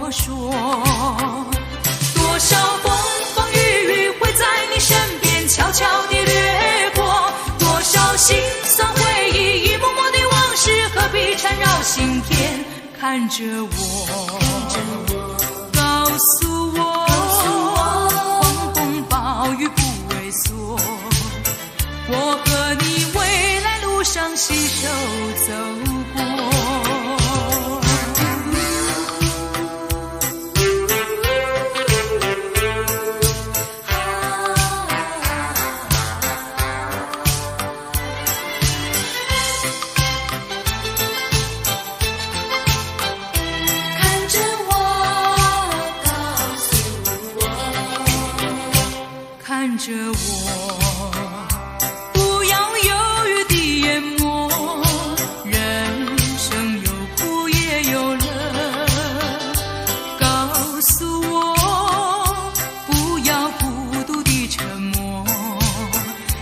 我说，多少风风雨雨会在你身边悄悄地掠过，多少辛酸回忆一幕幕的往事何必缠绕心田，看着我，告诉我，狂风暴雨不畏缩，我和你未来路上携手走过。看着我，不要犹豫地淹没，人生有苦也有乐。告诉我，不要孤独地沉默，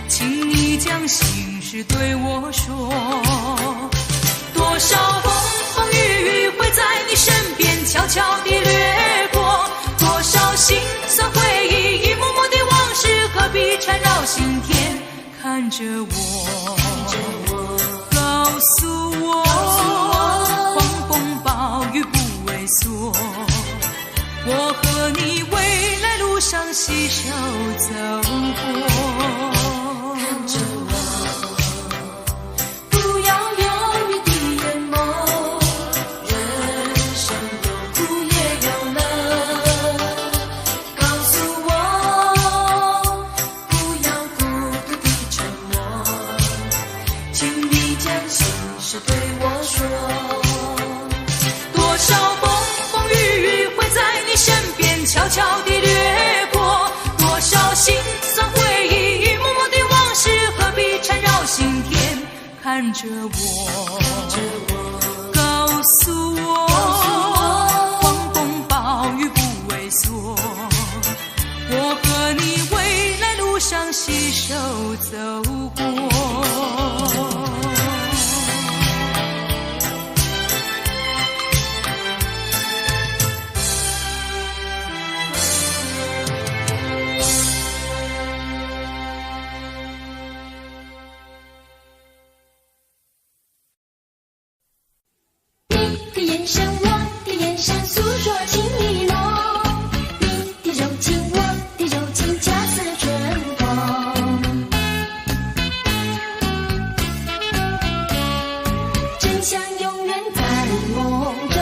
请你将心事对我说。多少风风雨雨会在你身边悄悄地掠过，多少辛酸回忆一幕幕的往事何必缠绕心田，看着我，告诉我，狂风暴雨不畏缩，我和你未来路上携手走过。看着我，不要犹豫地淹没，人生有苦也有乐。告诉我，不要孤独地沉默，请你将心事对我说。多少风风雨雨会在你身边悄悄地掠过，多少辛酸回忆一幕幕的往事何必缠绕心田，看着我，告诉我，狂风暴雨不畏缩，我和你未来路上携手走过。你的眼神，我的眼神，诉说情意浓。你的柔情，我的柔情，恰似春风。真相永远在梦中。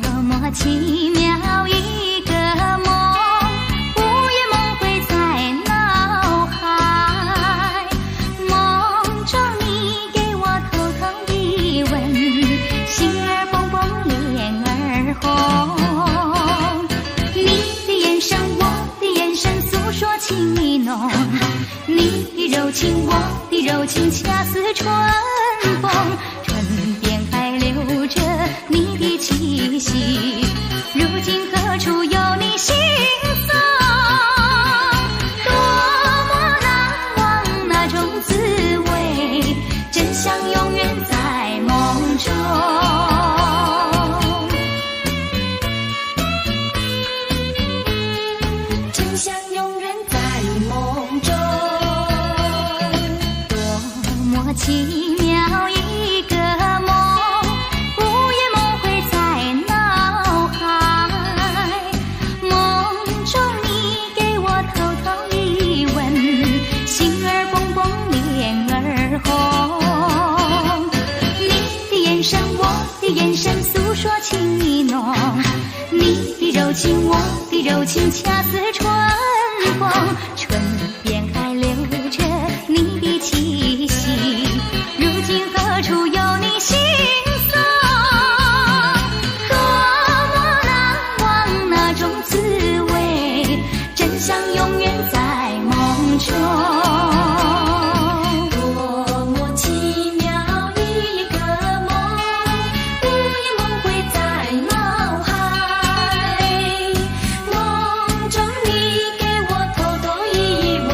多么奇妙一个梦，午夜梦回在脑海，梦中你给我偷偷一吻，心儿蹦蹦脸儿红。你的眼神，我的眼神，诉说情意浓。你的柔情，我的柔情，恰似春风。唇边还留着你的气息，如今何处有你心踪？多么难忘那种滋味，真相永远在梦中。真相永远在梦中。多么奇妙一个梦，午夜梦回在脑海，梦中你给我偷偷一吻，心儿蹦蹦脸儿红。你的眼神，我的眼神，诉说情意浓。你的柔情，我的柔情，恰似春风。唇边还留着你的气息，如今何处有你心踪？多么难忘那种滋味，真相永远在梦中。多么奇妙一个梦，午夜梦回在脑海，梦中你给我偷偷一吻。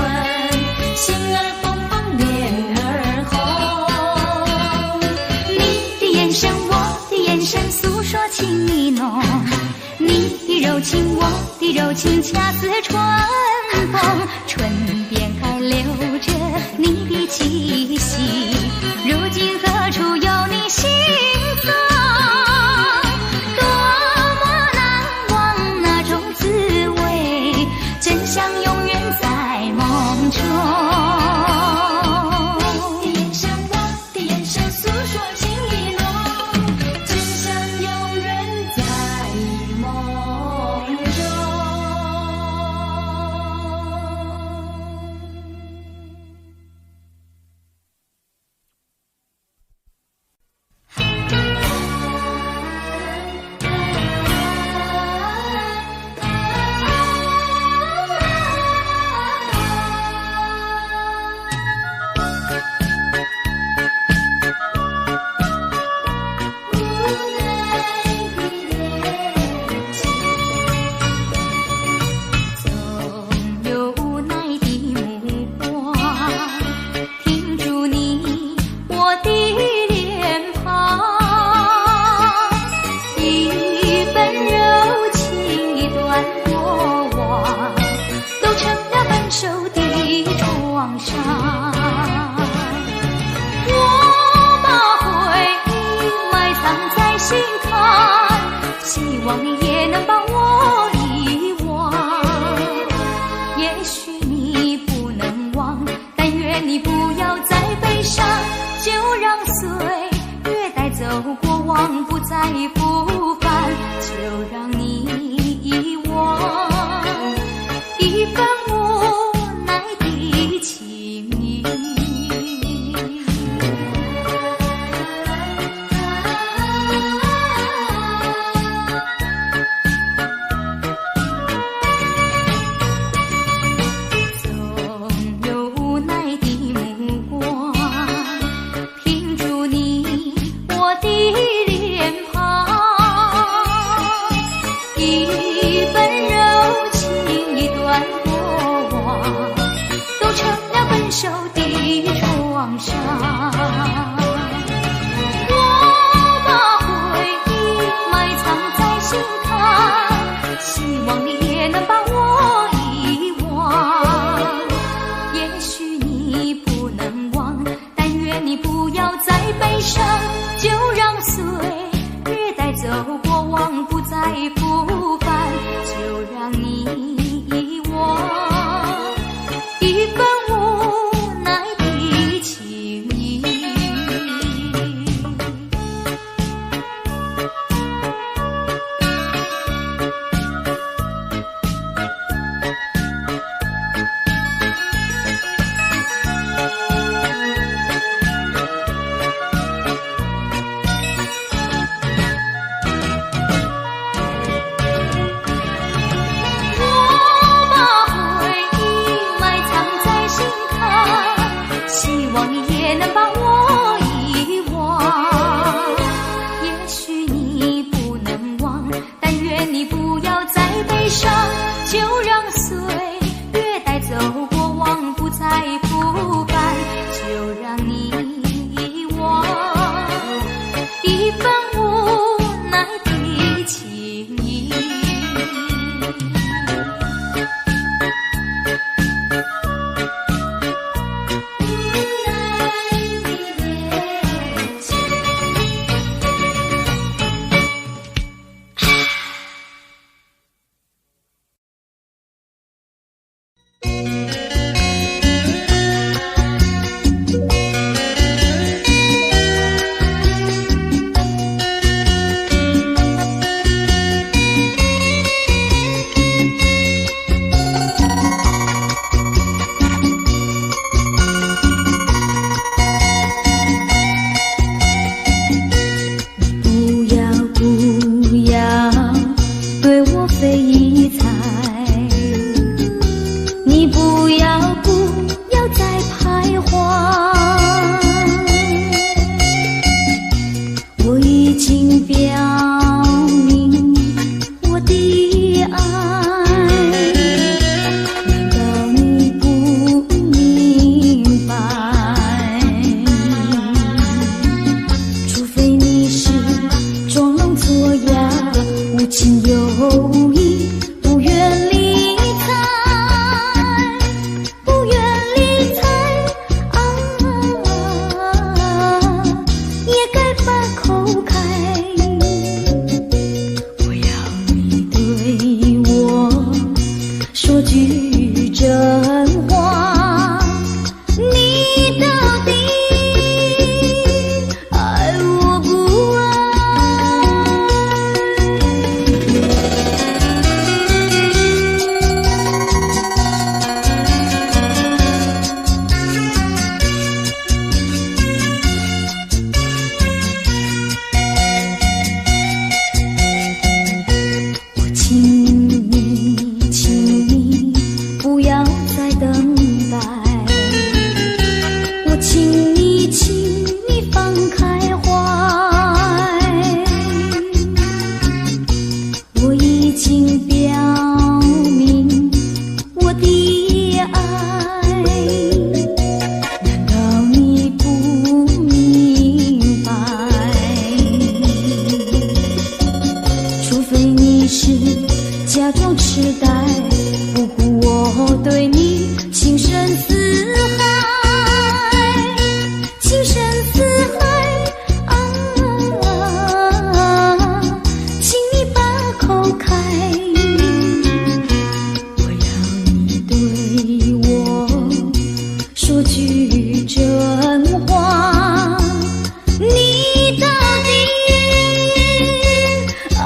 情，我的柔情恰似春风，唇边还留着你的气息，如今何处有你心踪？多么难忘那种滋味，真相永远在梦中。情有义。时代，不顾我对你情深似海，情深似海啊，请你把口开，我要你对我说句真话，你到底爱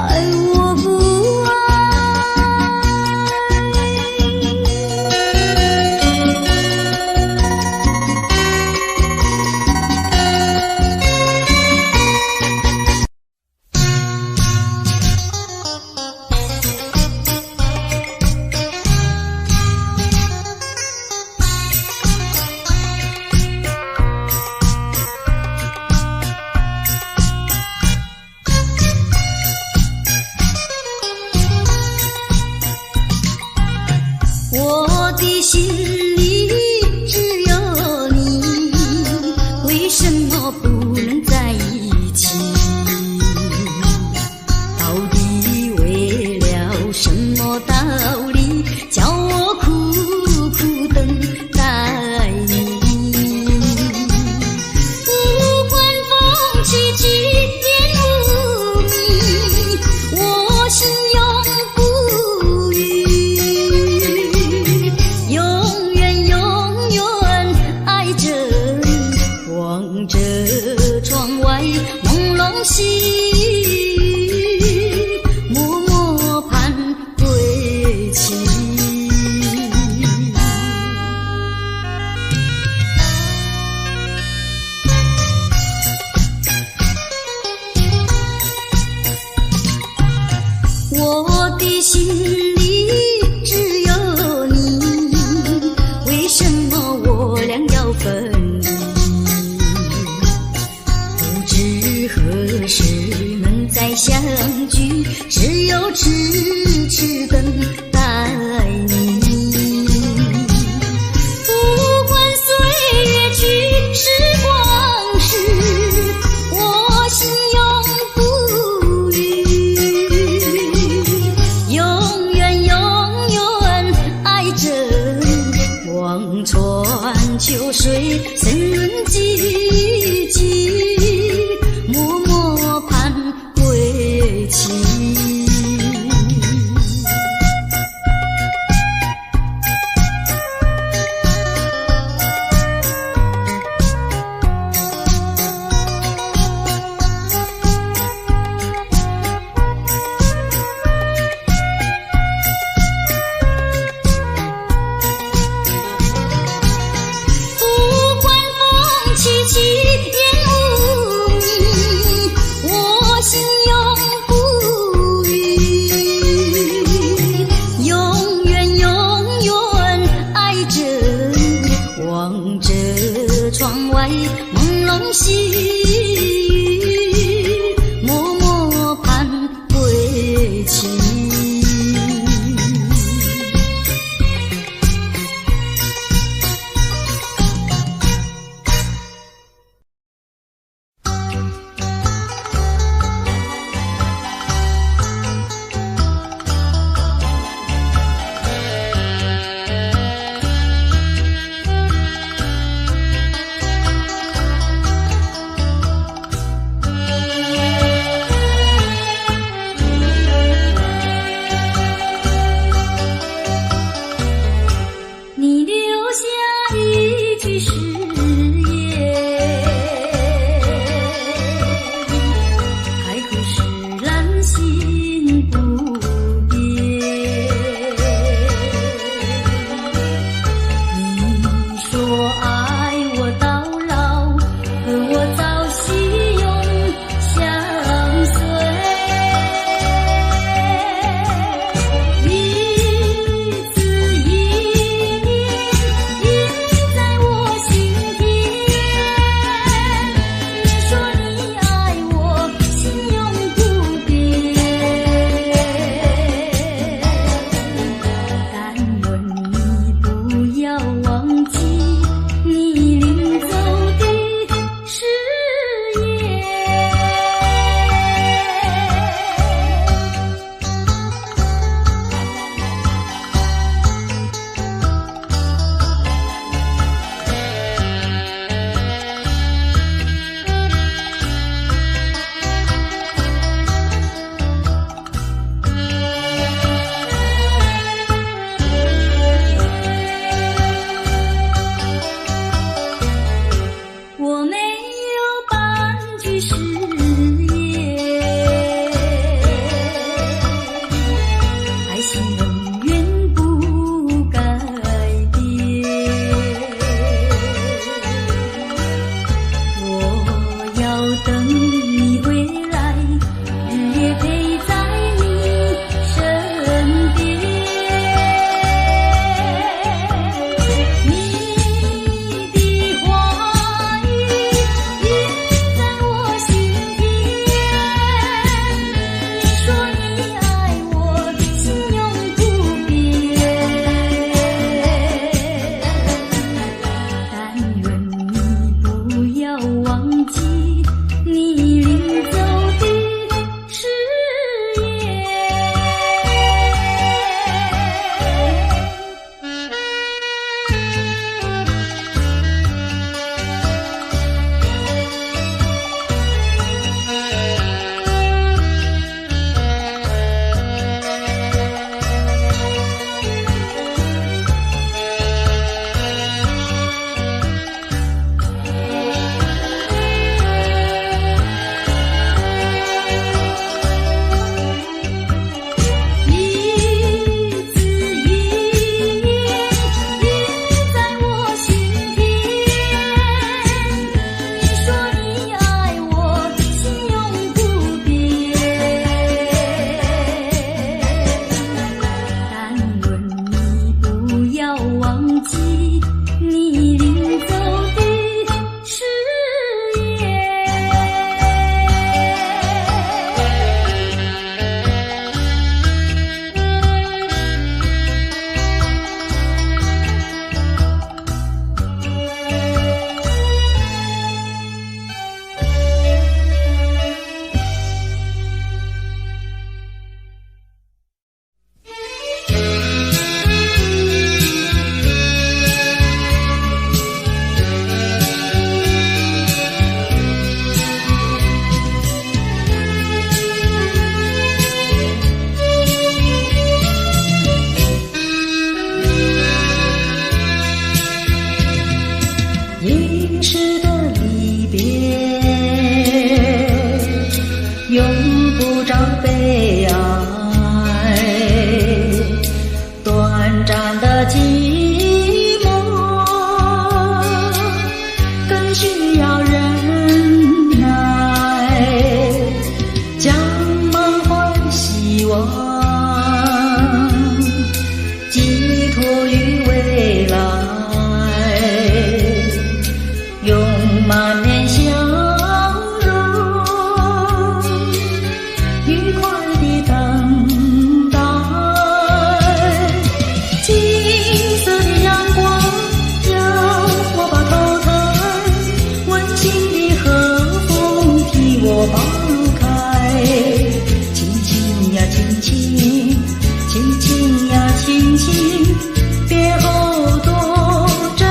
我不爱？我的心里只有你，为什么不能在一起？到底为了什么道理，叫我苦苦等待你？不管风起起点无你，我心永不渝。永远永远爱着你，望着窗外朦胧细雨，默默盼归期。我的心里只有你，为什么我俩要分离？不知何时能再相聚，只有痴痴等待你。不管岁月去，时光逝，我心永不渝。永远永远爱着你，望穿秋水深寂寂，默默盼归期。不管风起起点无你，我心永不渝。永远永远爱着你，望着窗外朦胧细雨，默默盼归期。记你临走的誓言。应时的离别，永不找悲哀。短暂的寂寞，更需要忍耐。将满怀希望，寄托于未来。用满面笑容，愉快地等待。金色的阳光要我把头抬，温馨的和风替我把路开。轻轻呀轻轻，轻轻呀轻轻，别后多珍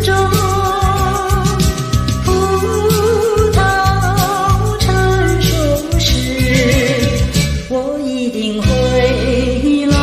重。我一定回来。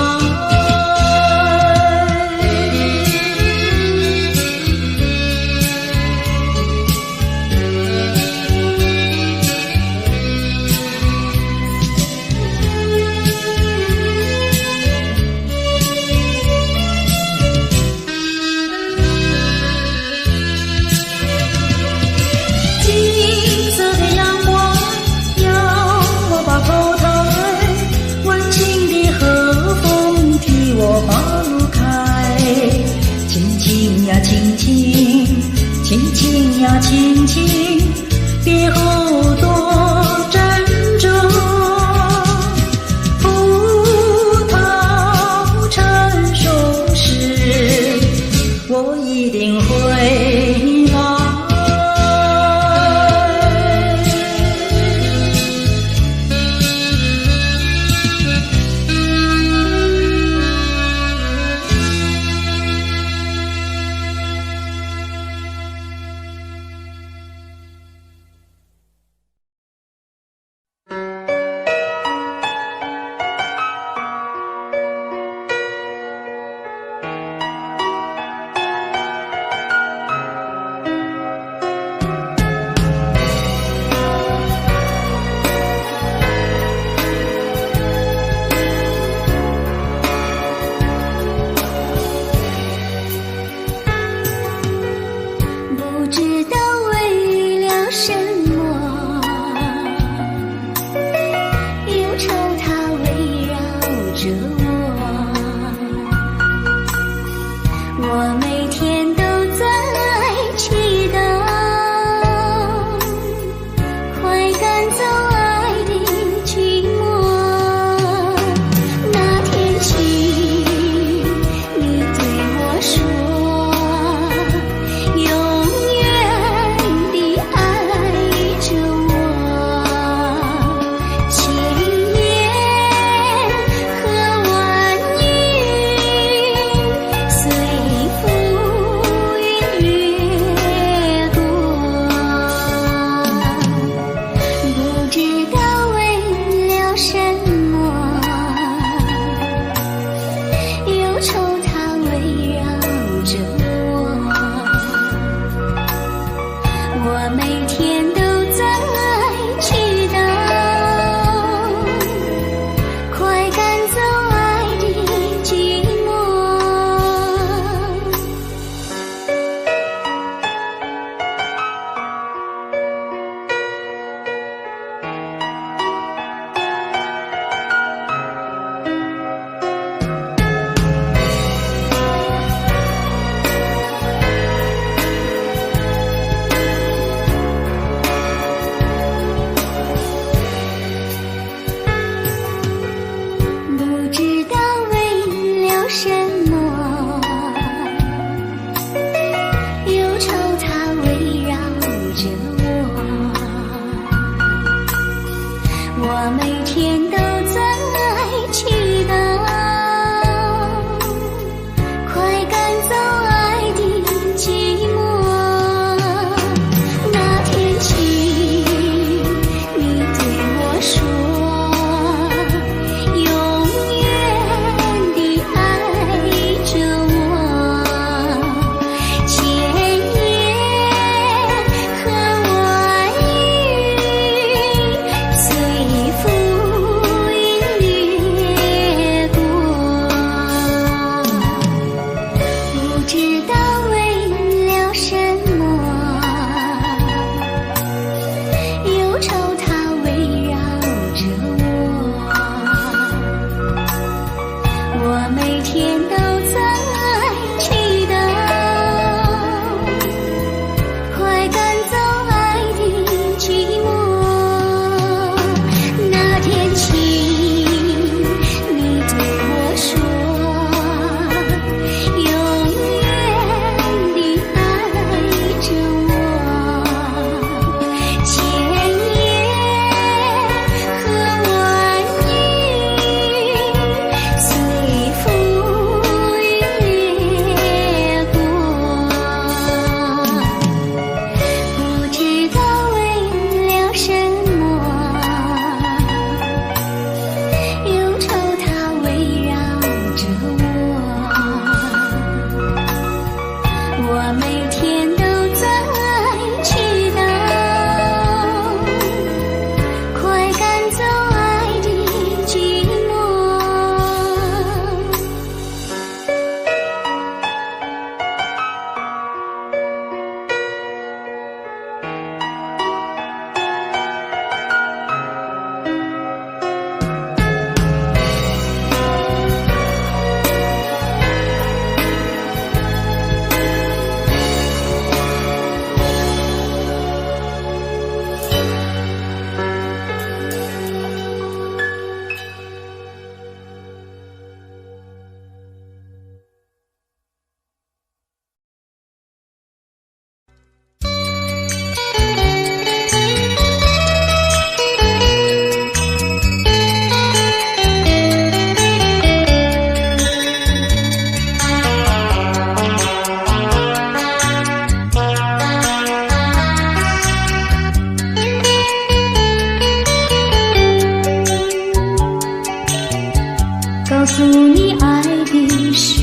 告诉你爱的时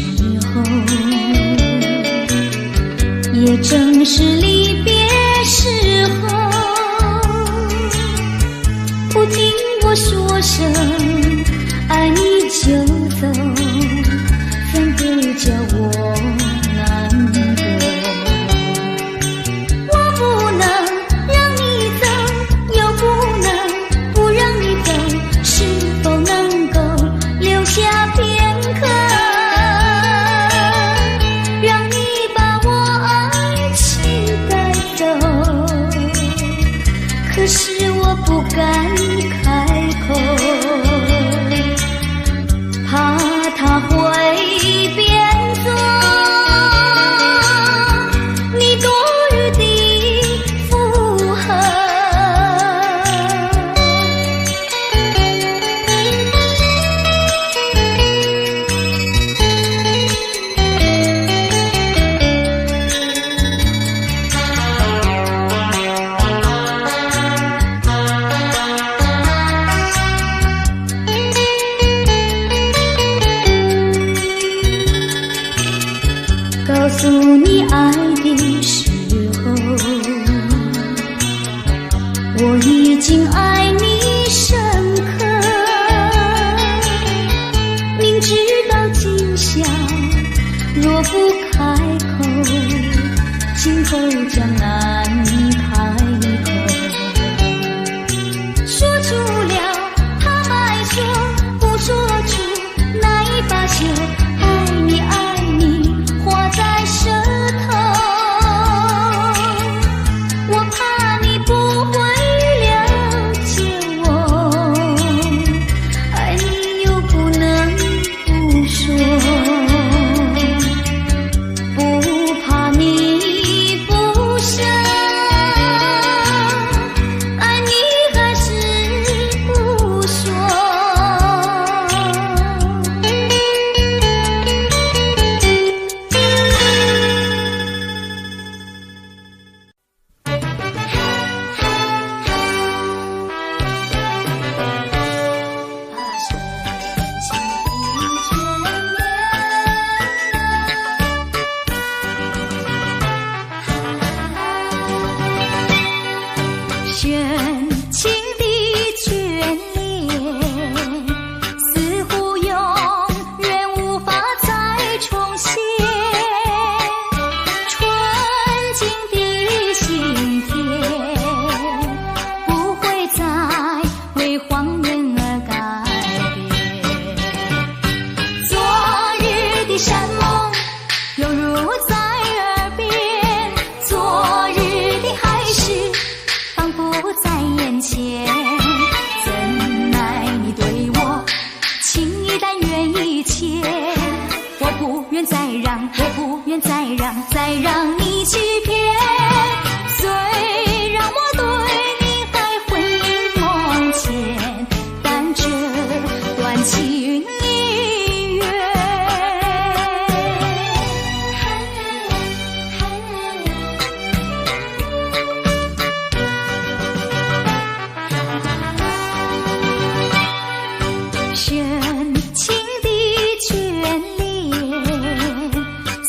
候，也正是离别时候。不听我说声爱你就走，怎会叫我难过？我不能让你走，又不能不让你走，是否能够留下片刻，让你把我爱情带走？可是我不敢开口，怕他会变作你多余的附和。告诉你爱的时候，我已经爱你深刻。明知道今宵若不开口，今后将难开口。说出了他爱说，不说出那一把酒，爱你爱你画在舌头，我怕你不会了解我，爱你又不能不说，不怕你不舍。愿再让，我不愿再让，再让你欺骗。虽然我对你还魂萦梦牵，但这段情已远。深情的眷恋，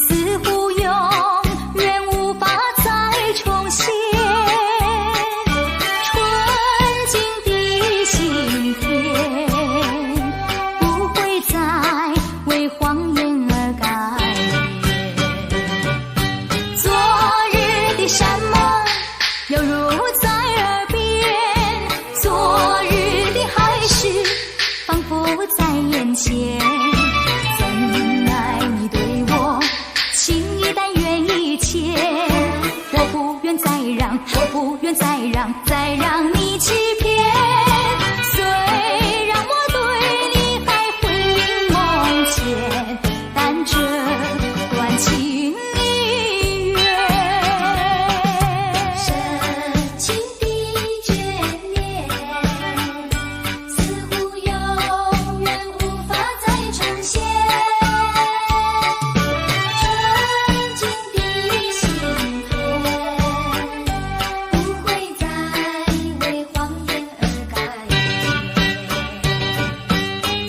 似乎永远无法再重现。纯净的心田，不会再为谎言而改变。昨日的山盟犹如在耳边，昨日的海誓仿佛在眼前。怎奈你对我情一淡缘一浅，我不愿再让，我不愿再让，再让你欺骗。虽然我对你还魂萦梦牵，但这段情已远。深情的眷恋，似乎永远无法再重现。纯净的心田，不会再为谎言而改变。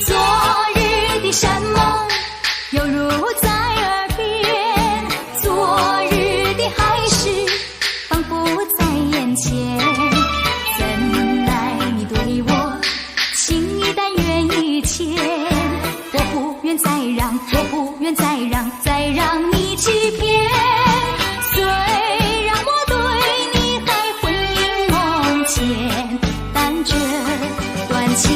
昨日的山盟犹如在耳边，昨日的海誓仿佛在眼前。怎奈你对我情一淡缘一浅，我不愿再让，我不愿再让，再让你欺骗。虽然我对你还魂萦梦牵，但这段情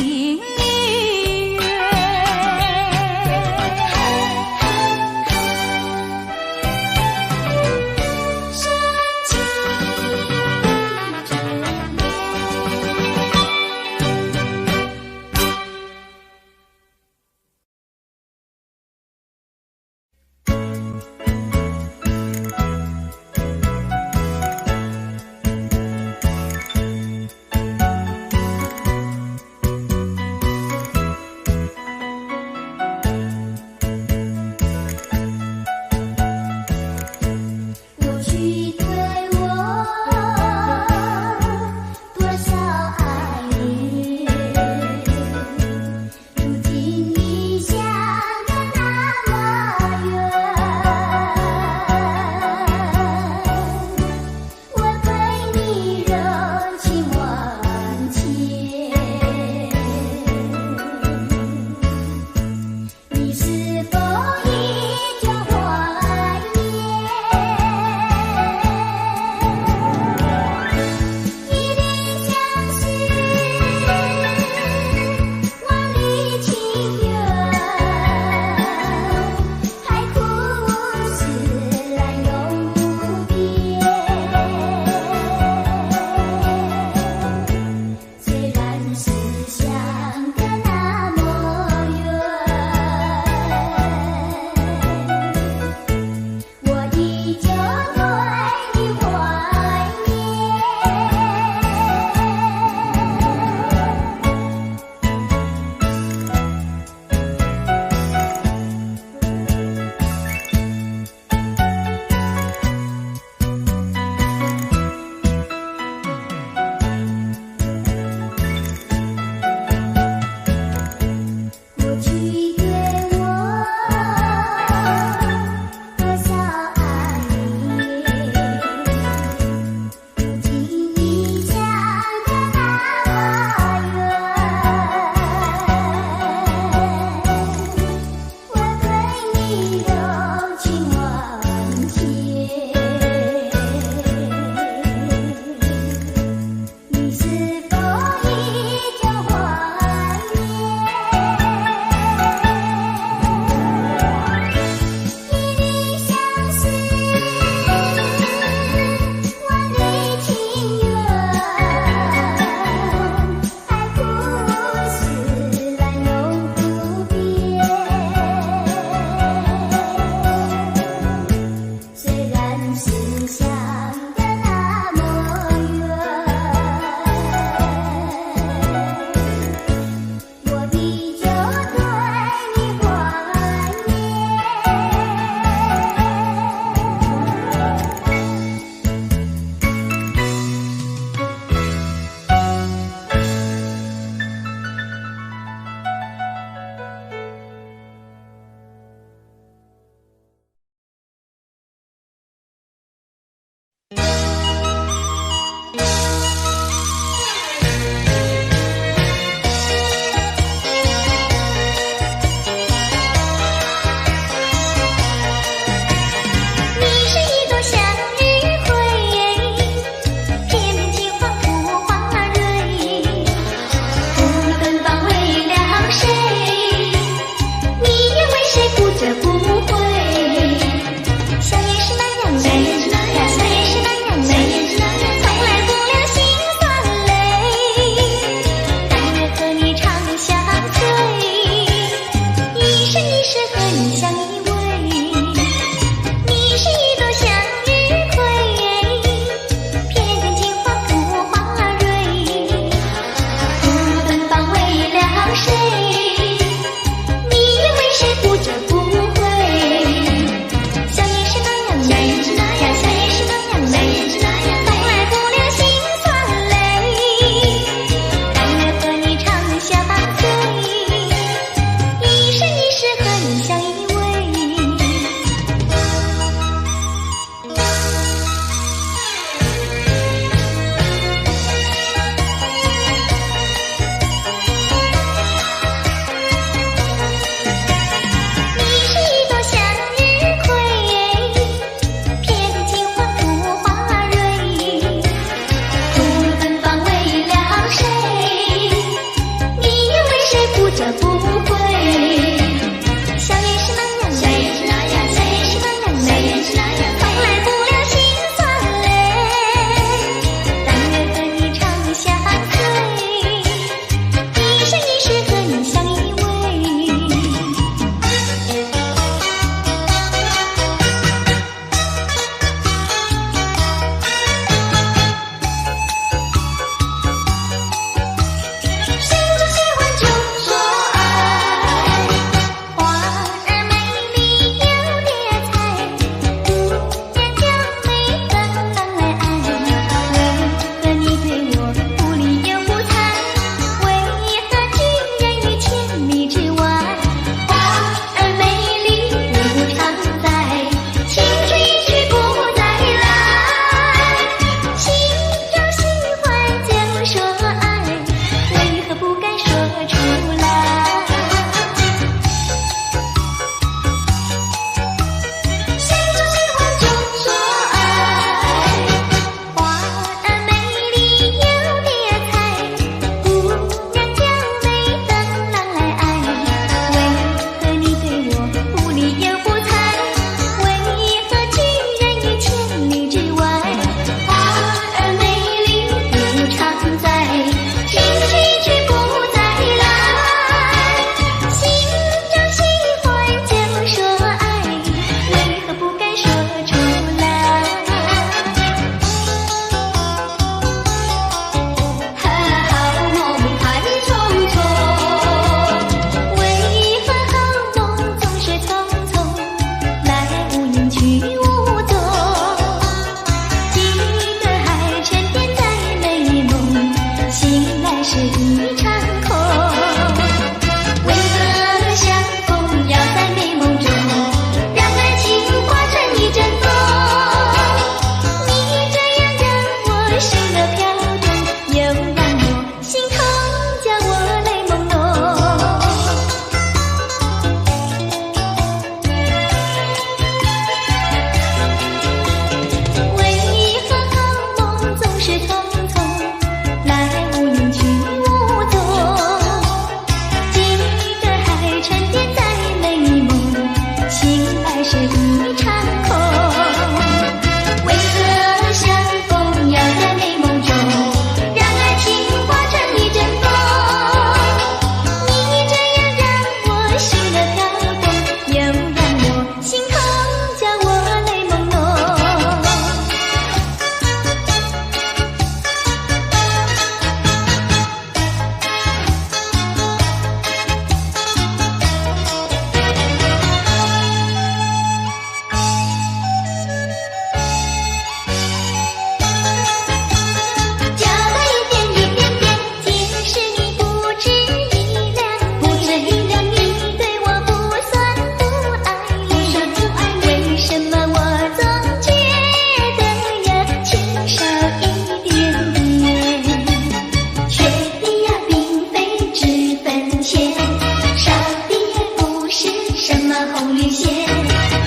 线。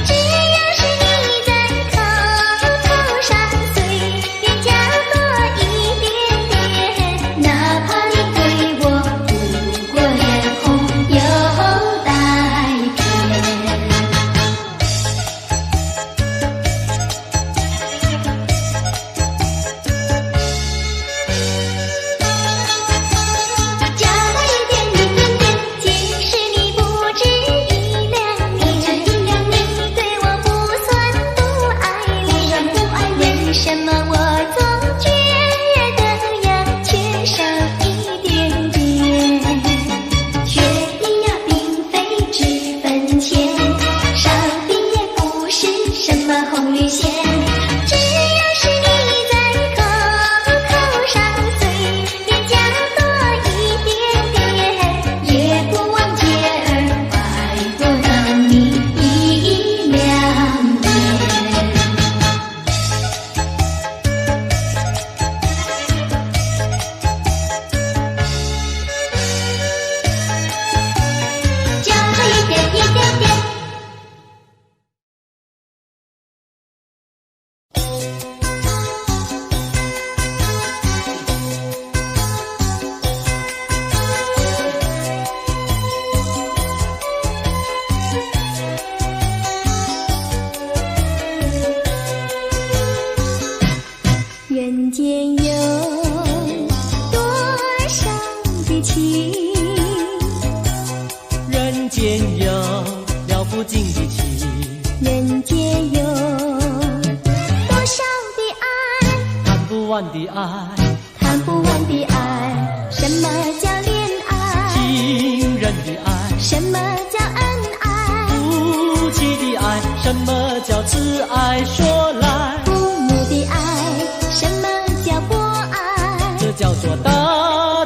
只要是你在口头上随便加多一点点，哪怕你对我不过眼红又带偏。加多一点一点点，即使你不止一两年，你对我不算不爱恋，为什么我总觉得呀缺少一点点？缺点呀并非只分钱，少点也不是什么红绿线。只要是你在口上随便加多一点点，也不忘借儿拜多让你一两遍。加多一点一点点。人间有多少的情，人间有了不尽的情，人间有多少的爱，谈不完的爱，谈不完的爱。什么叫恋爱？情人的爱，什么叫恩爱？夫妻的爱，什么叫慈爱？说来，父母的爱，什么叫博爱？这叫做大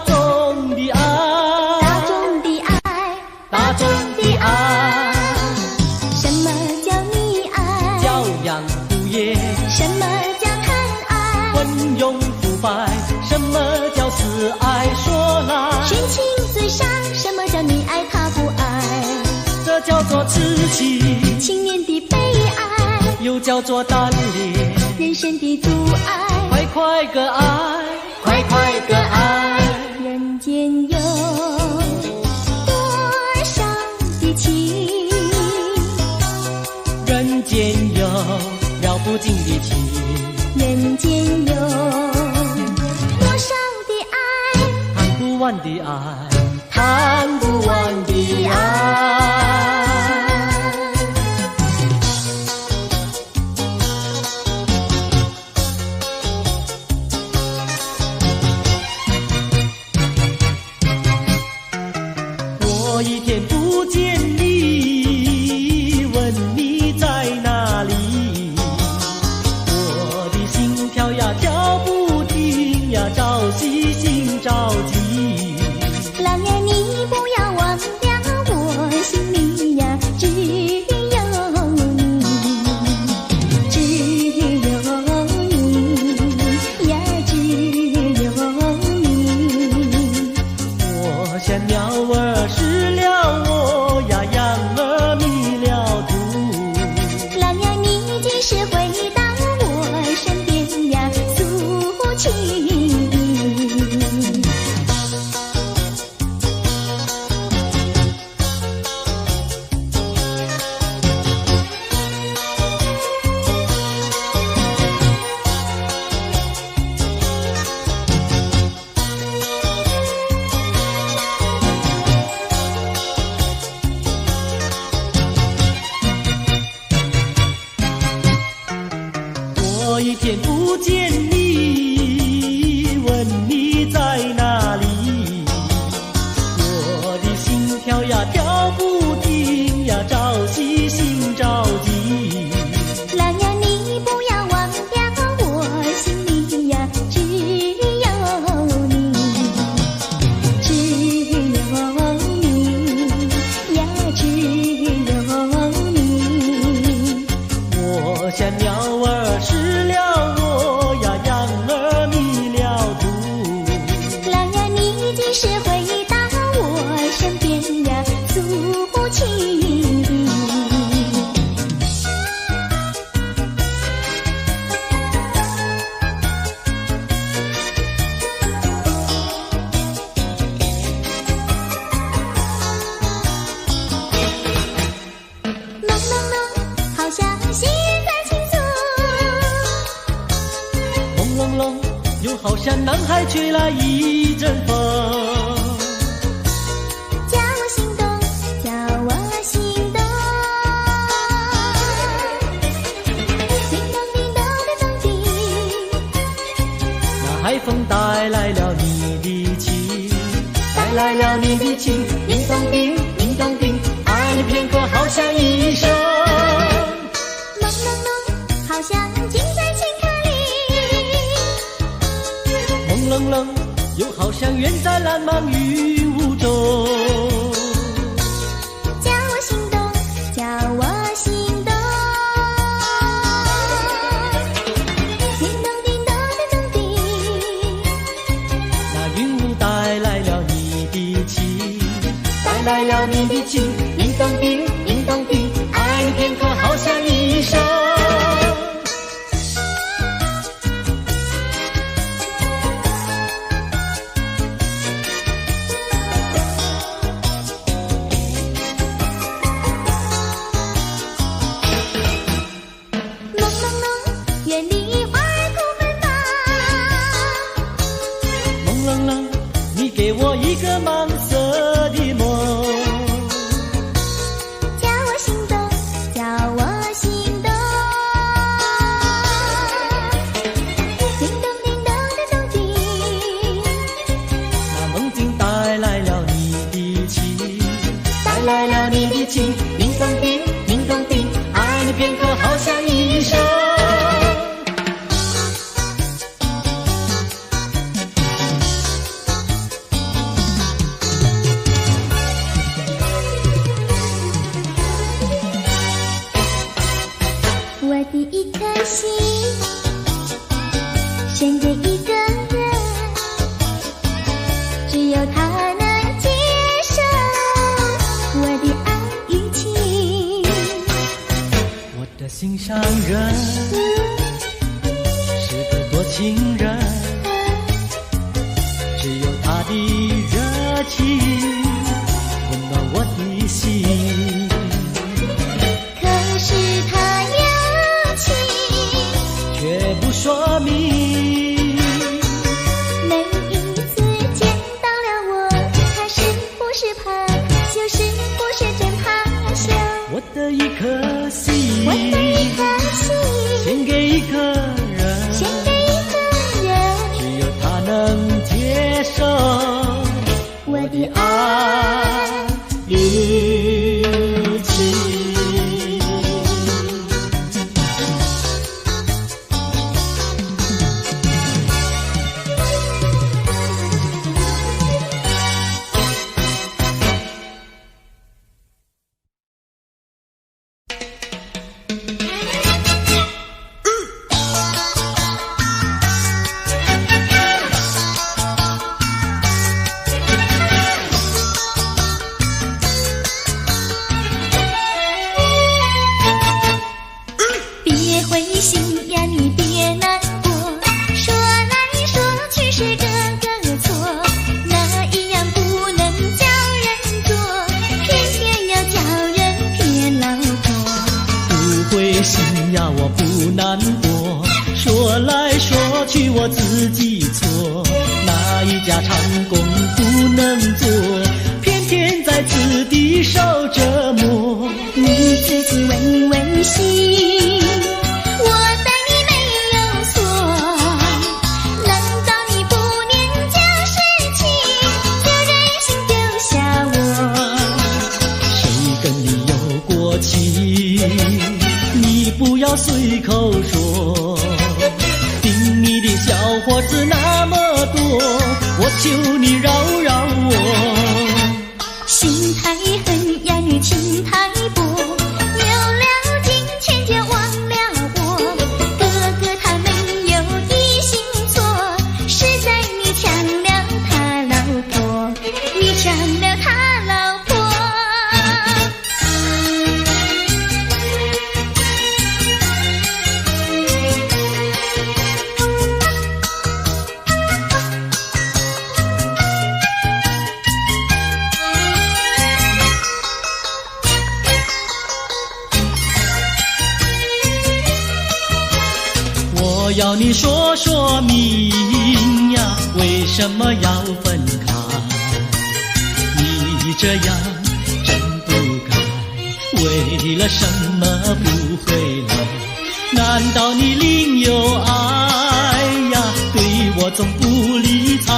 众的爱，大众的爱，大众的爱，什么叫溺爱？教养不严，什么叫贪爱？昏庸腐败，什么叫慈爱？说来，寻情最上，什么叫你爱他不爱？这叫做痴情，青年的悲哀，又叫做单恋，人生的阻碍。快快个爱，快快个爱。人间有多少的情，人间有了不尽的情，人间有多少的爱，谈不完的爱，谈不完的爱。我一天不见你，问你在哪里？我的心跳呀跳不停呀，着急心着急。老爷你不要忘了，我心里呀只有你，只有你呀，只有你。我像鸟儿失了窝呀，羊儿迷了途。老娘你几时回到我身边呀，诉情。我一天不见你，问你在哪里？我的心跳呀跳不停呀，着急心着急。老娘你不要忘了，我心里呀只有你，只有你呀，只有你。我像鸟儿失了窝呀，羊儿迷了途。老娘你几时回到我身边呀，诉情。像心在倾诉。朦胧胧，又好像南海吹来一阵风，叫我心动，叫我心动。叮咚叮咚的咚叮，那海风带来了你的情，带来了你的情，叮咚叮，叮咚叮，爱你片刻好像一生。朦胧胧，好像浸在情歌里。朦胧胧，又好像远在蓝茫云雾中，叫我心动，叫我心动。叮咚叮咚的咚叮，那云雾带来了你的情，带来了你的情，叮咚叮，叮咚叮，爱你片刻好像一生。朦胧胧，愿你花儿吐芬芳。朦胧胧，你给我一个茫色的梦，叫我心动，叫我心动。叮咚叮咚的咚叮，那梦境带来了你的情，带来了你的情，叮咚叮，叮咚叮，爱你片刻好像一生。我的一颗心选着一个人，只有他能接受我的爱与情。我的心上人是个多情人，只有他的热情温暖我的心。可是他有情，却不说明，每一次见到了我，他是不是怕羞，是不是真怕羞？我的一颗心，我的一颗心献给一个人，献给一个人，只有他能接受我的爱与情。别灰心呀，你别难过，说来说去是个个错，那一样不能叫人做，偏偏要叫人骗老婆。不灰心呀，我不难过，说来说去我自己错，哪一家长工不能做，偏偏在此地受折磨。你自己问问心，我待你没有错，难道你不念旧事情，就忍心丢下我？谁跟你有过情，你不要随口说，盯你的小伙子那么多，我求你饶饶我。心太狠呀，你情太薄，有了金钱就忘了我。哥哥他没有一心错，是在你抢了他老婆，你抢了他老婆。我要你说说明呀，为什么要分开？你这样真不该，为了什么不回来？难道你另有爱呀？对我总不理睬，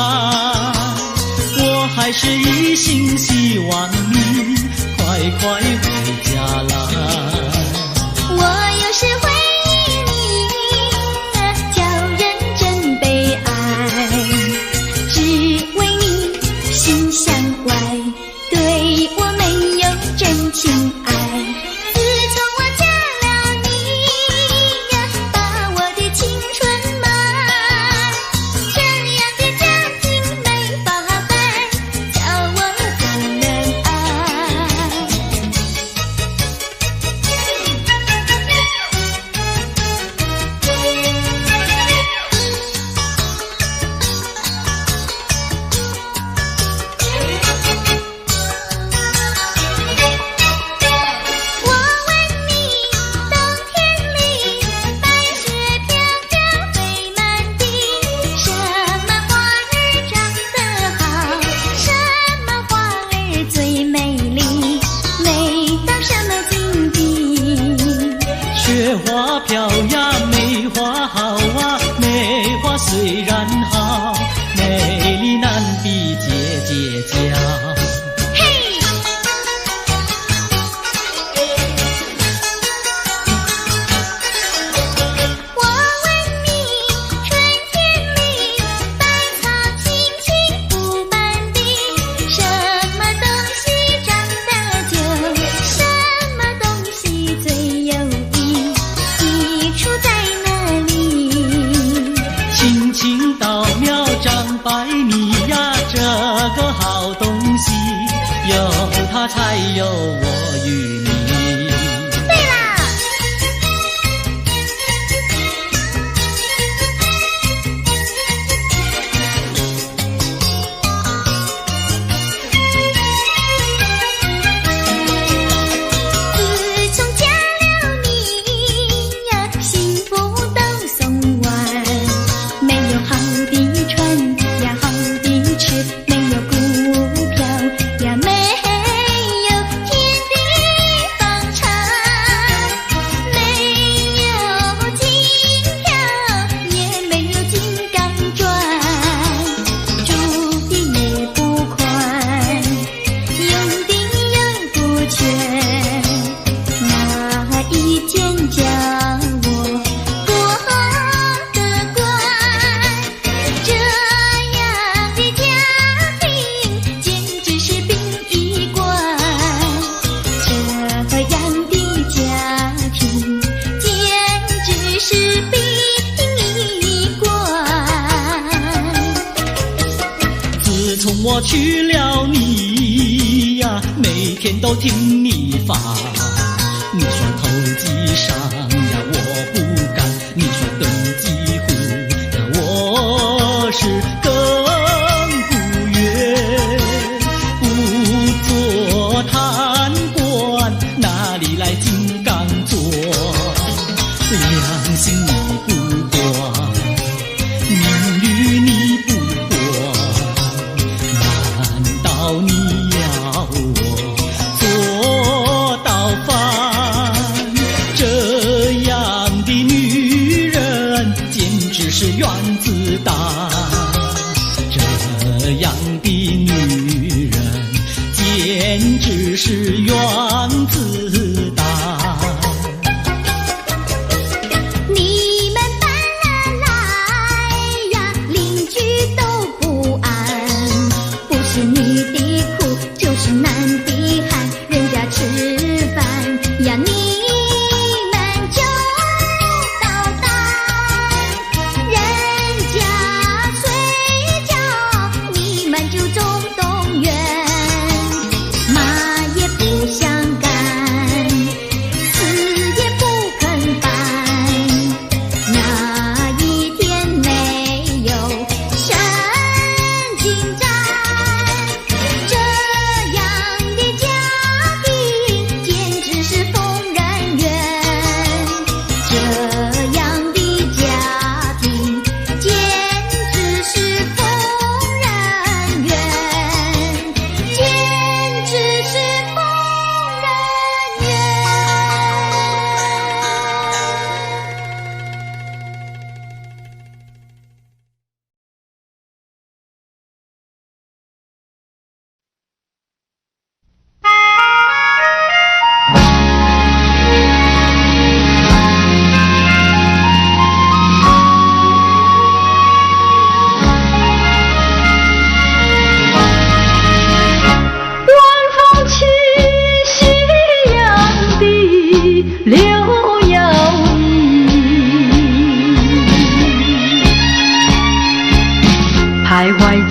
我还是一心希望你快快回家来。我有时会忆你，叫人真悲哀，只为你心向外，对我没有真情爱。自从我嫁了你呀，把我的青春埋，这样的家庭没法摆，叫我怎能爱？我问你，冬天里白雪飘飘飞满地，什么花儿长得好，什么花儿最美丽，美到什么境地？雪花飘呀，梅花好啊，梅花虽然好，美丽难比姐姐娇。嘿，我问你，春天里百草青青布满地，什么东西长得久，什么东西最有益，益处在哪里？青青稻苗长百米呀，这个好东西，有它才有我与你。对啦，自从嫁了你呀，幸福都送完，没有好的穿呀，好的吃，没有股票呀，没有天地房产，没有金条，也没有金刚钻，住的也不宽，用的也不全，哪一天叫我过得惯？这样的家庭简直是殡仪馆，这样的家庭简直是殡仪馆。自从我娶了你呀，每天都听你发。你说投机商呀，我不干；你说登记户呀，我是更不愿。不做贪官，哪里来金刚座？良心你不管，名誉你不管，难道你要我做到饭？这样的女人简直是原子弹，这样的女人简直是原子弹。你们搬了来呀，邻居都不安，不是你的苦，就是男的寒，人家吃饭呀，你们就捣蛋，人家睡觉，你们就总动员，马也不想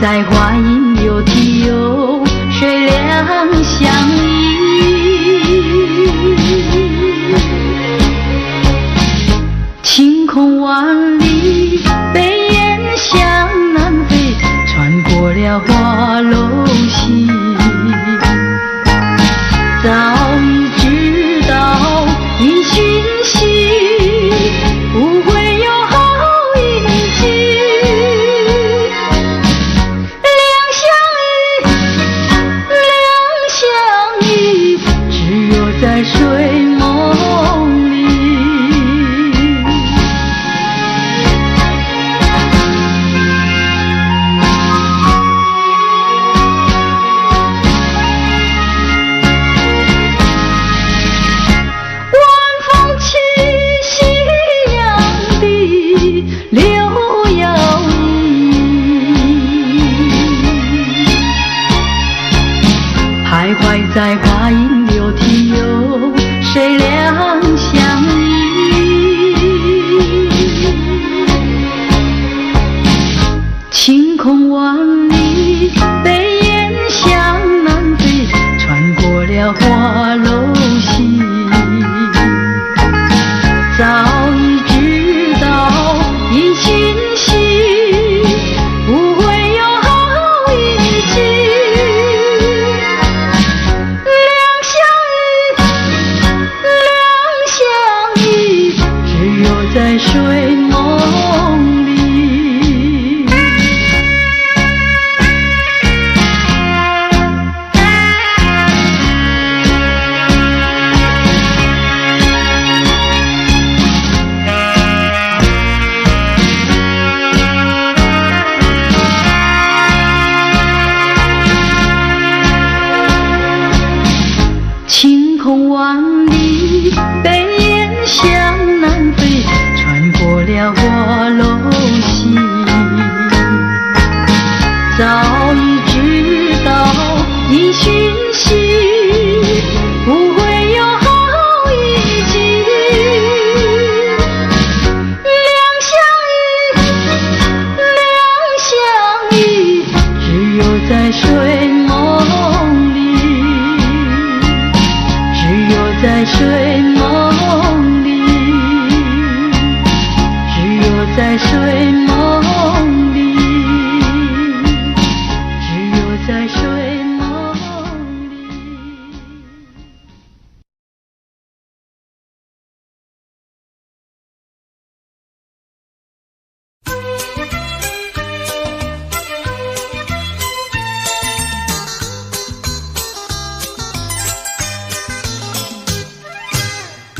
在花影柳堤有谁两相依？晴空万里，北雁向南飞，穿过了花楼溪。早已知道因讯息，不会有好运气。两相依，只有在睡梦里。在花影柳堤有谁两相依？晴空万里，北雁向南飞，穿过了花楼溪。早已知道因讯息，不会有好运气。在睡梦里，晴空万里，北雁向南飞，穿过了花楼溪。早已知道因讯息，不会有好运气。两相依，只有在睡梦里，只有在睡梦里，只有在睡梦里，只有在睡梦里。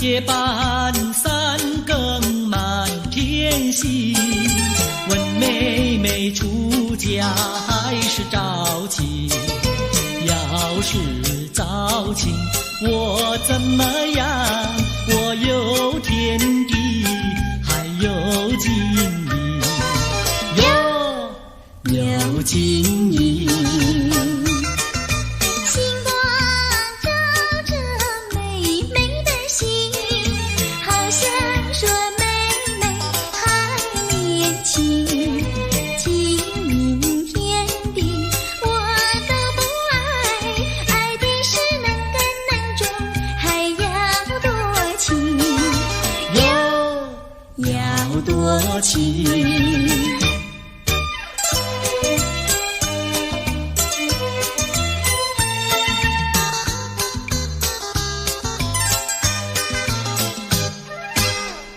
夜半三更满天星，问妹妹出嫁还是早亲？要是早亲，我怎么样？我有天地，还有金银，有金银。多情，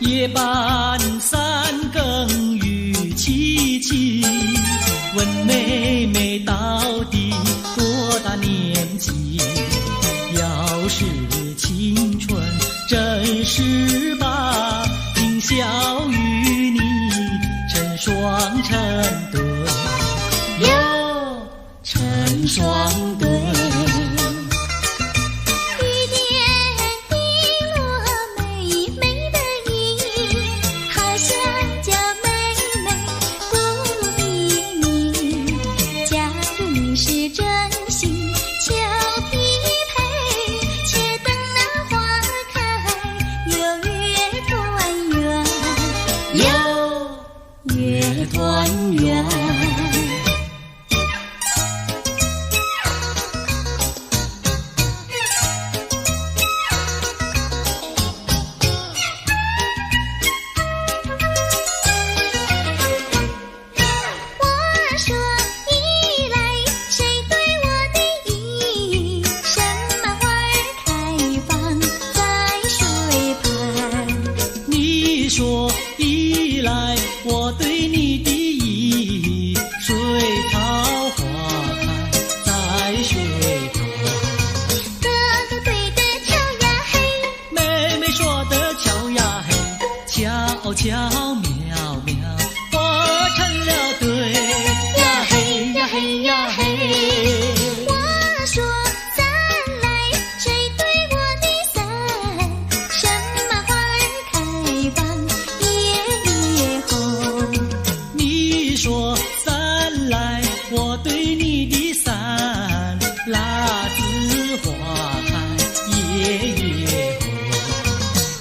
夜半三更雨凄凄，问妹妹到底多大年纪？要是青春真是把今宵与你成双成对，哟，成双对。团圆。说依赖我对你的意，水草花开在水旁。哥哥对的巧呀嘿，妹妹说的巧呀嘿，巧巧妙妙化成了对呀嘿呀嘿呀嘿。我说伞来，谁对我的伞？什么花儿开放夜夜红？你说伞来，我对你的伞，辣子花开夜夜红。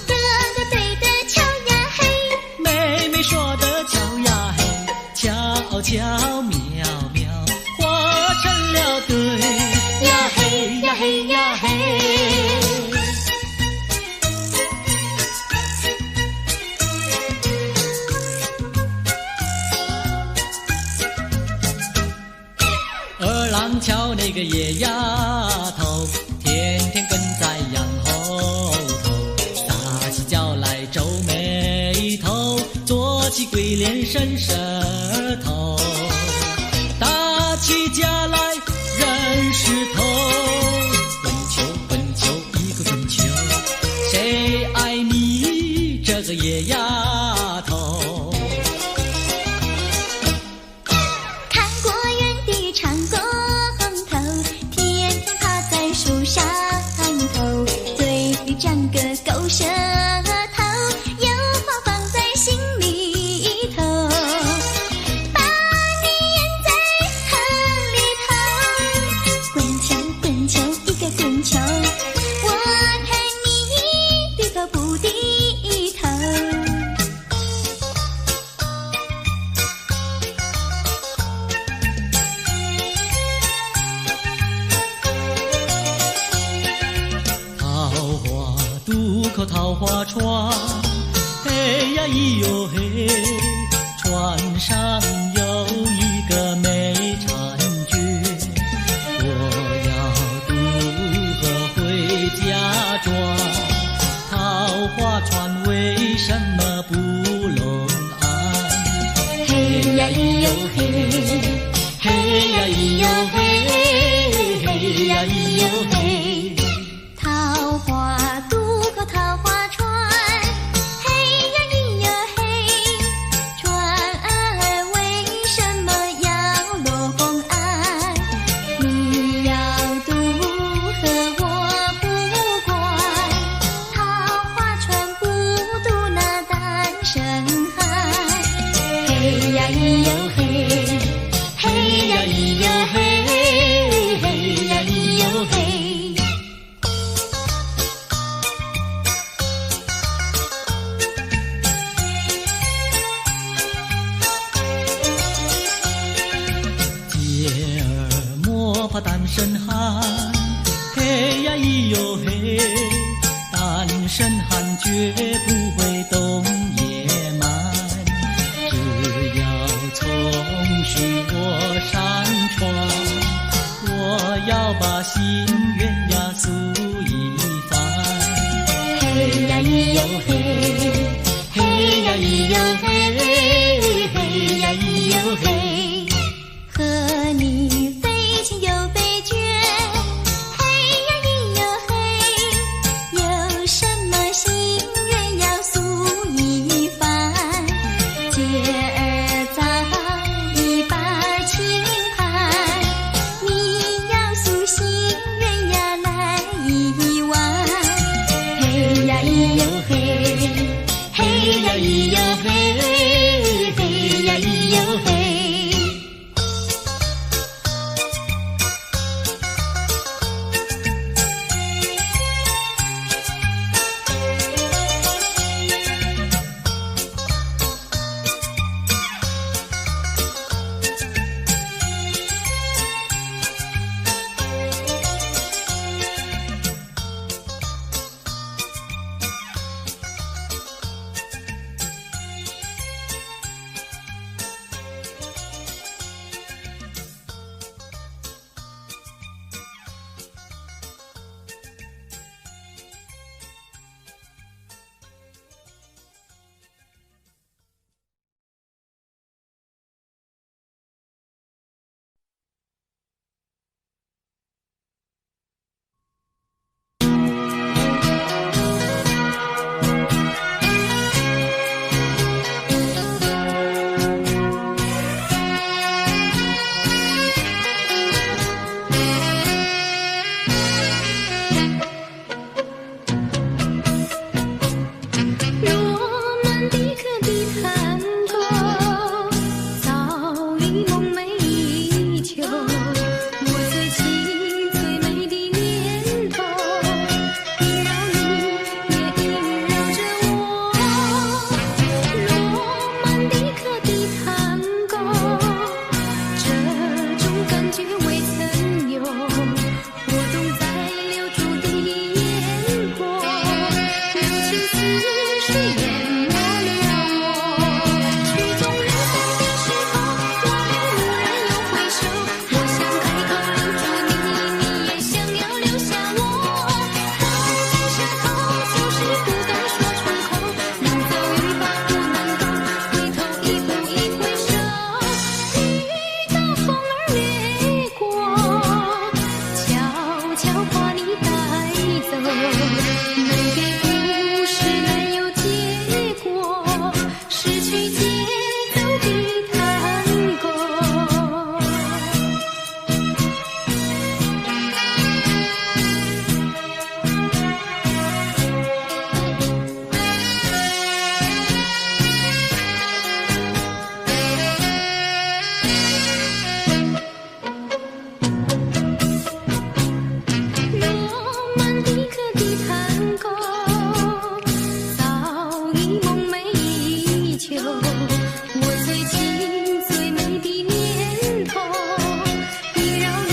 哥哥对的巧呀嘿，妹妹说的巧呀嘿，巧巧妙妙化成了对呀嘿呀嘿呀嘿。二郎桥那个野丫头，天天跟在羊后头，撒起娇来皱眉头，做起鬼脸伸舌头，打起架来扔石头，滚球滚球一个滚球，谁爱你这个野丫头？看过园地尝过红头，天天趴在树上头，嘴里长个狗舌头，有话放在心里头，把你咽在河里头，滚球滚球一个滚球，我看你低头不低头。桃花渡口桃花船，嘿呀咿哟嘿，船上有一个美婵娟，我要渡河回家转，桃花船为什么不拢岸？嘿呀咿哟嘿，嘿呀咿哟嘿，嘿呀咿哟嘿。桃花渡口桃花船，嘿呀咿呀嘿，船儿为什么要落岸？你要渡河我不管，桃花船不渡那单身汉。嘿呀咿哟嘿，嘿呀咿哟嘿，嘿呀咿哟嘿。姐儿莫怕单身汉，嘿呀咿哟嘿，单身汉绝不会懂野蛮，只要从许我上船，我要把心愿呀诉一番。嘿呀咿哟嘿，嘿呀咿哟嘿，嘿呀咿哟嘿。和你非亲又非眷，嘿呀咿哟嘿，有什么心愿要诉一番？姐儿早已把情盘，你要诉心愿呀来一碗。嘿呀咿哟嘿，嘿呀咿哟嘿，嘿呀咿哟嘿。我最亲最美的念头，萦绕你，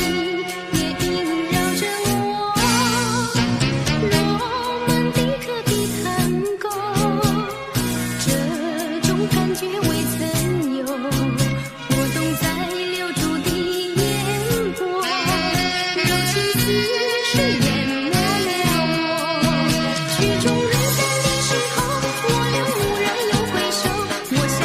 也萦绕着我。罗曼蒂克的探戈，这种感觉未曾有，活动在留住的眼波，柔情似水淹没了我。曲终人散的时候，我俩蓦然又回首，我想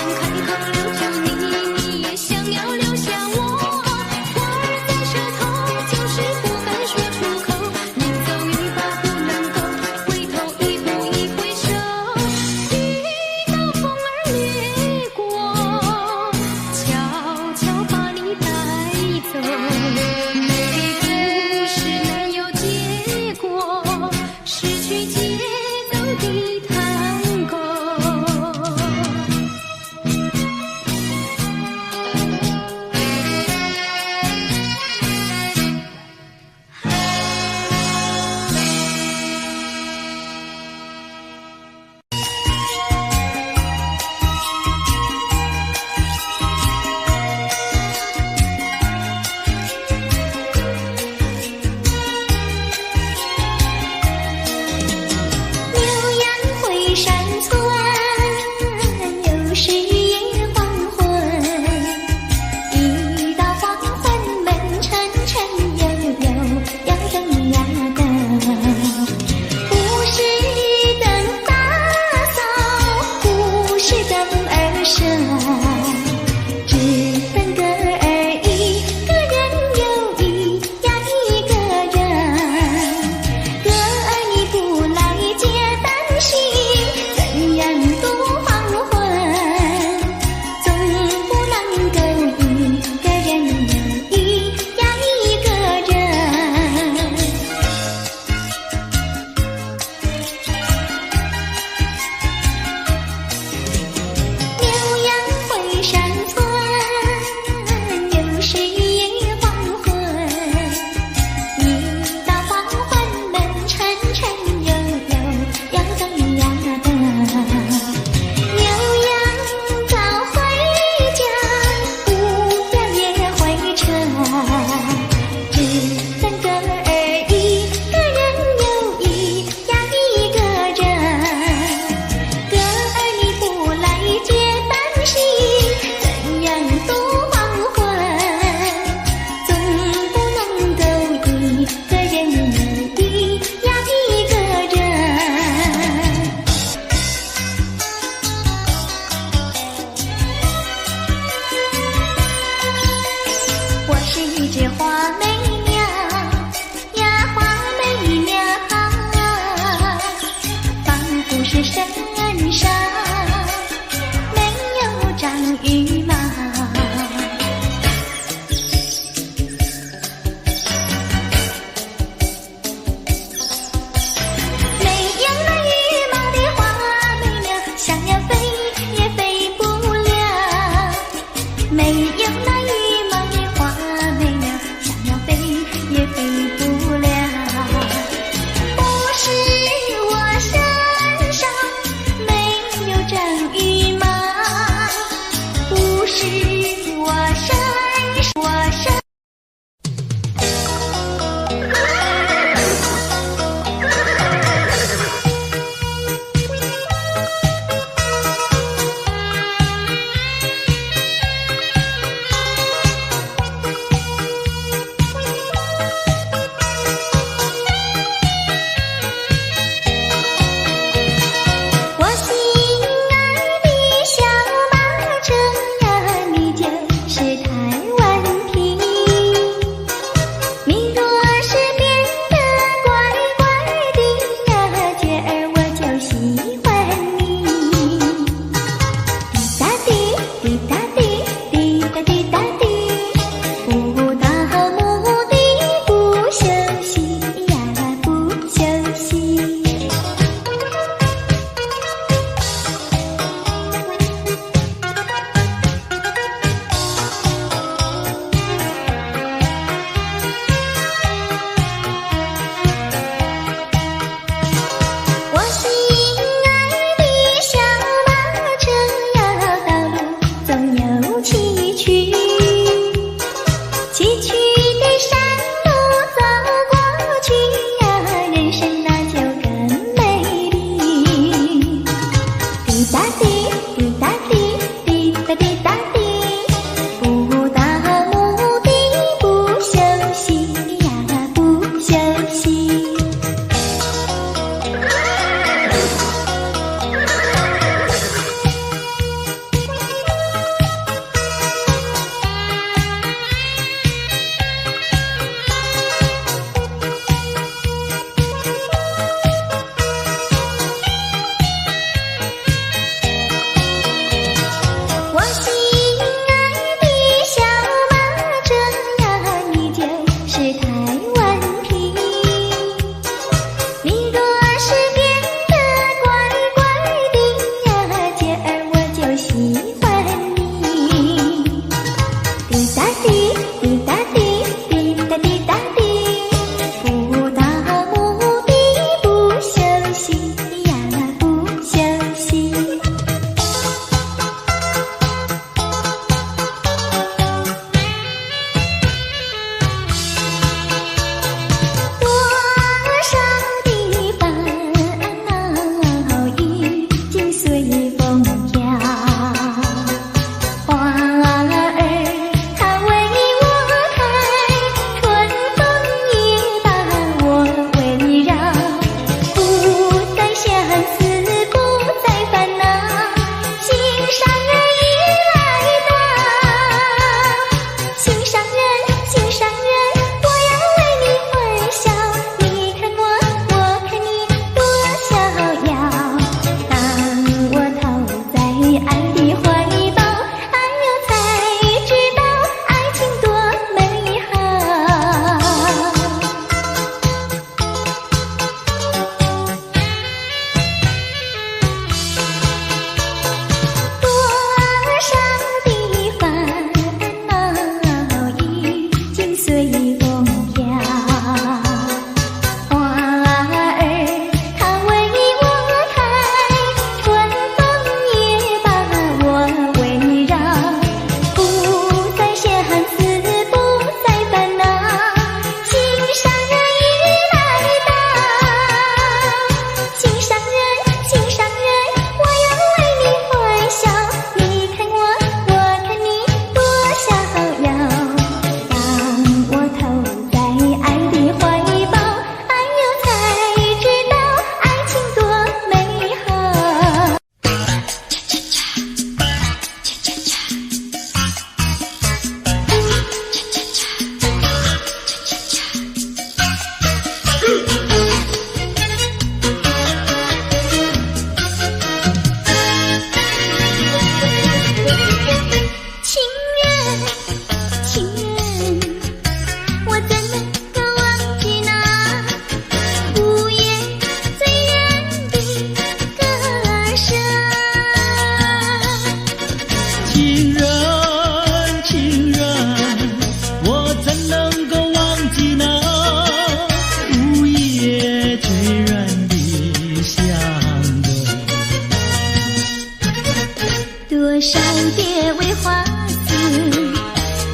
多少蝶为花死，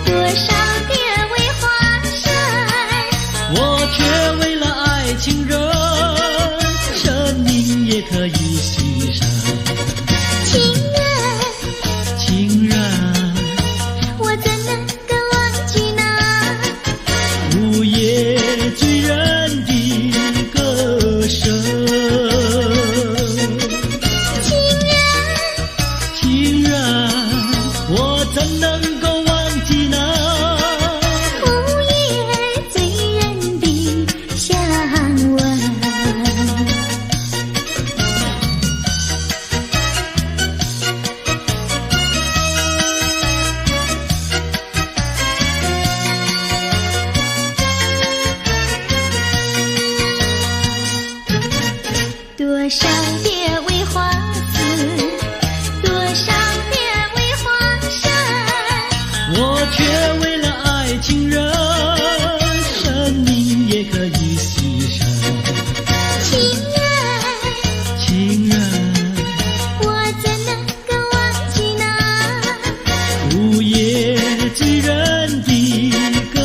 多少蝶为花生，我却为了爱情人，生命也可以牺牲。情人，我怎能够忘记那午夜醉人的歌声？情人，我怎能够忘记那午夜醉人的香吻？多少蝶为花死，多少蝶为花生，我却为了爱情人，生命也可以牺牲。情人，我怎能够忘记那午夜醉人的歌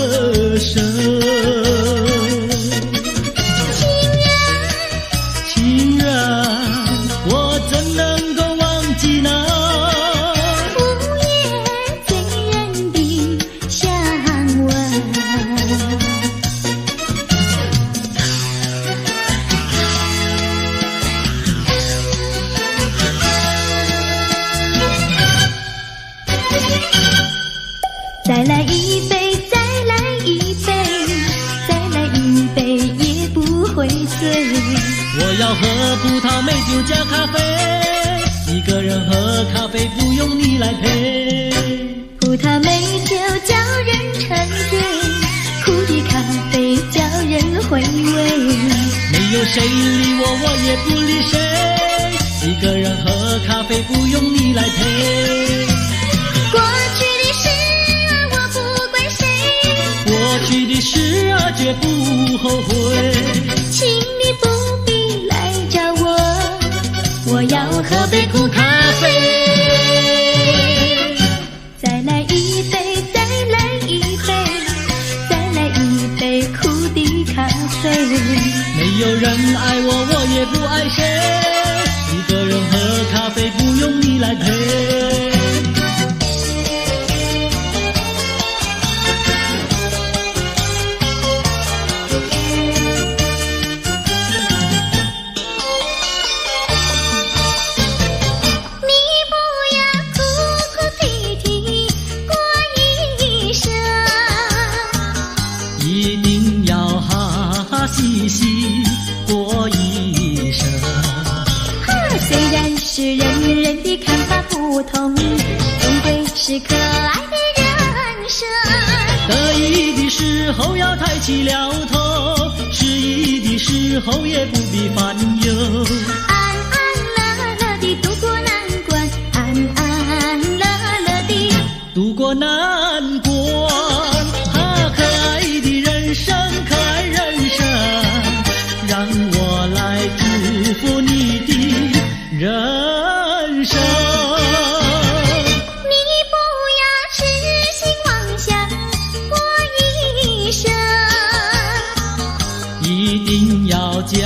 声？情人，我怎能够忘记那午夜醉人的香吻？再来一杯，再来一杯，再来一杯也不会醉。我要喝葡萄美酒加咖啡，一个人喝咖啡不用你来陪。葡萄美酒叫人沉醉，苦的咖啡叫人回味。没有谁理我，我也不理谁，一个人喝咖啡不用你来陪。过去的事儿我不怪谁，过去的事啊绝不后悔，请你不必来找我，我要喝杯苦咖啡。再来一杯，再来一杯，再来一杯苦的咖啡。没有人爱我，我也不爱谁，一个人喝咖啡不用你来陪。一定要哈哈嘻嘻过一生。虽然是人人的看法不同，终归是可爱的人生。得意的时候要抬起了头，失意的时候也不必烦忧。安安乐乐地度过难关，安安乐乐地度过难关。可爱的人生，可爱人生，让我来祝福你的人生。你不要痴心妄想过一生，一定要脚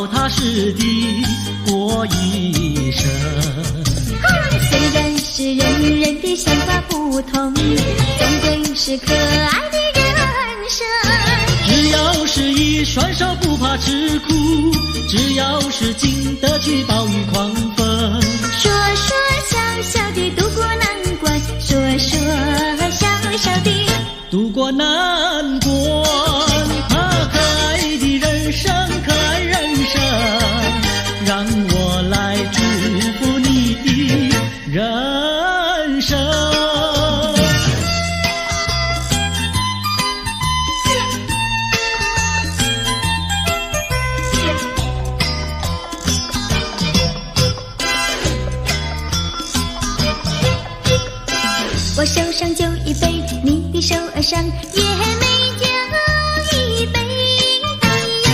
踏实地过一生。虽然是人人的想法不同，终归是可爱的人生。只要是一双手不怕吃苦，只要是经得起暴雨狂风。说说笑笑地度过难关，说说笑笑地度过难关。可爱的人生，可爱人生，让我来祝福你的人生。我手上就一杯，你的手儿上也没酒一杯。哎呦，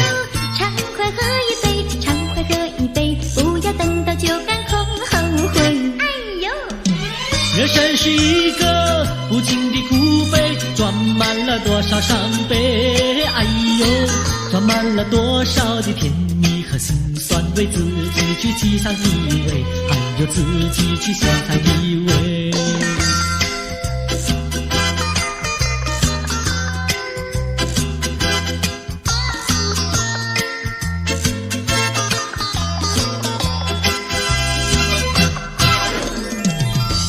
畅快喝一杯，畅快喝一杯，不要等到酒干空后悔。哎呦。人生是一个不尽的苦悲，装满了多少伤悲，哎呦，装满了多少的甜蜜和辛酸，为自己去沏上一味，还有自己去欣赏一味。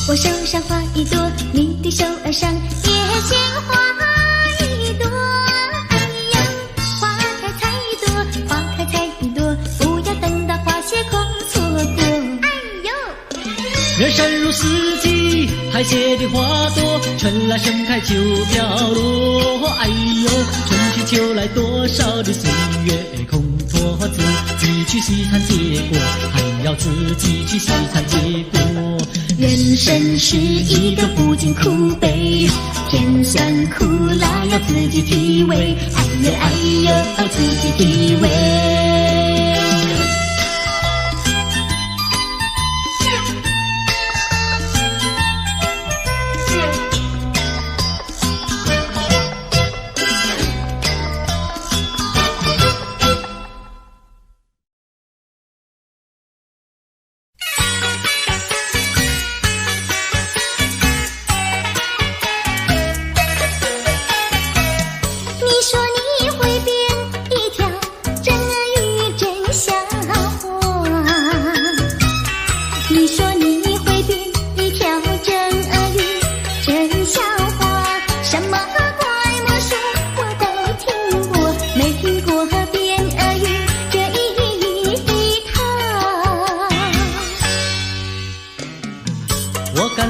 我手上花一朵，你的手儿上也鲜花一朵。哎呀，花开采一朵，花开采一朵，不要等到花谢空错过。哎呦，人生如四季，还谢的花朵，春来盛开秋飘落。哎呦，春去秋来，多少的岁月空托，自己去细看结果，还要自己去细看结果。人生是一个不尽苦悲，甜酸苦辣要自己体味，哎呦哎呦，自己体味。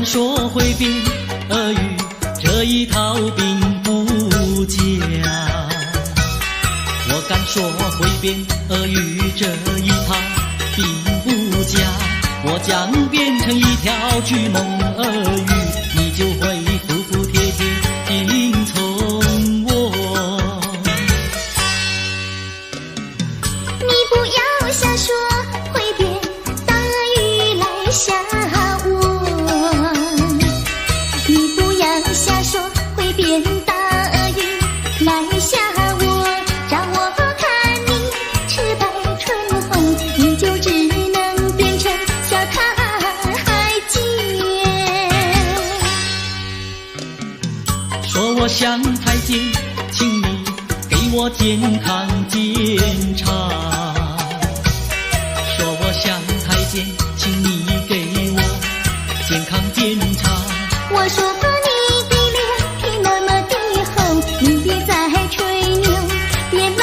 说会变俄语这一套并不假，我敢说会变俄语这一套并不假，我将变成一条巨猛俄语，你就会服服帖帖听从我。你不要瞎说会变大俄语来吓变大俄语来吓我，照我看你赤白唇红，你就只能变成小太监。说我像太监，请你给我健康检查。说我像太监，请你给我健康检查。我说你别再吹牛，别来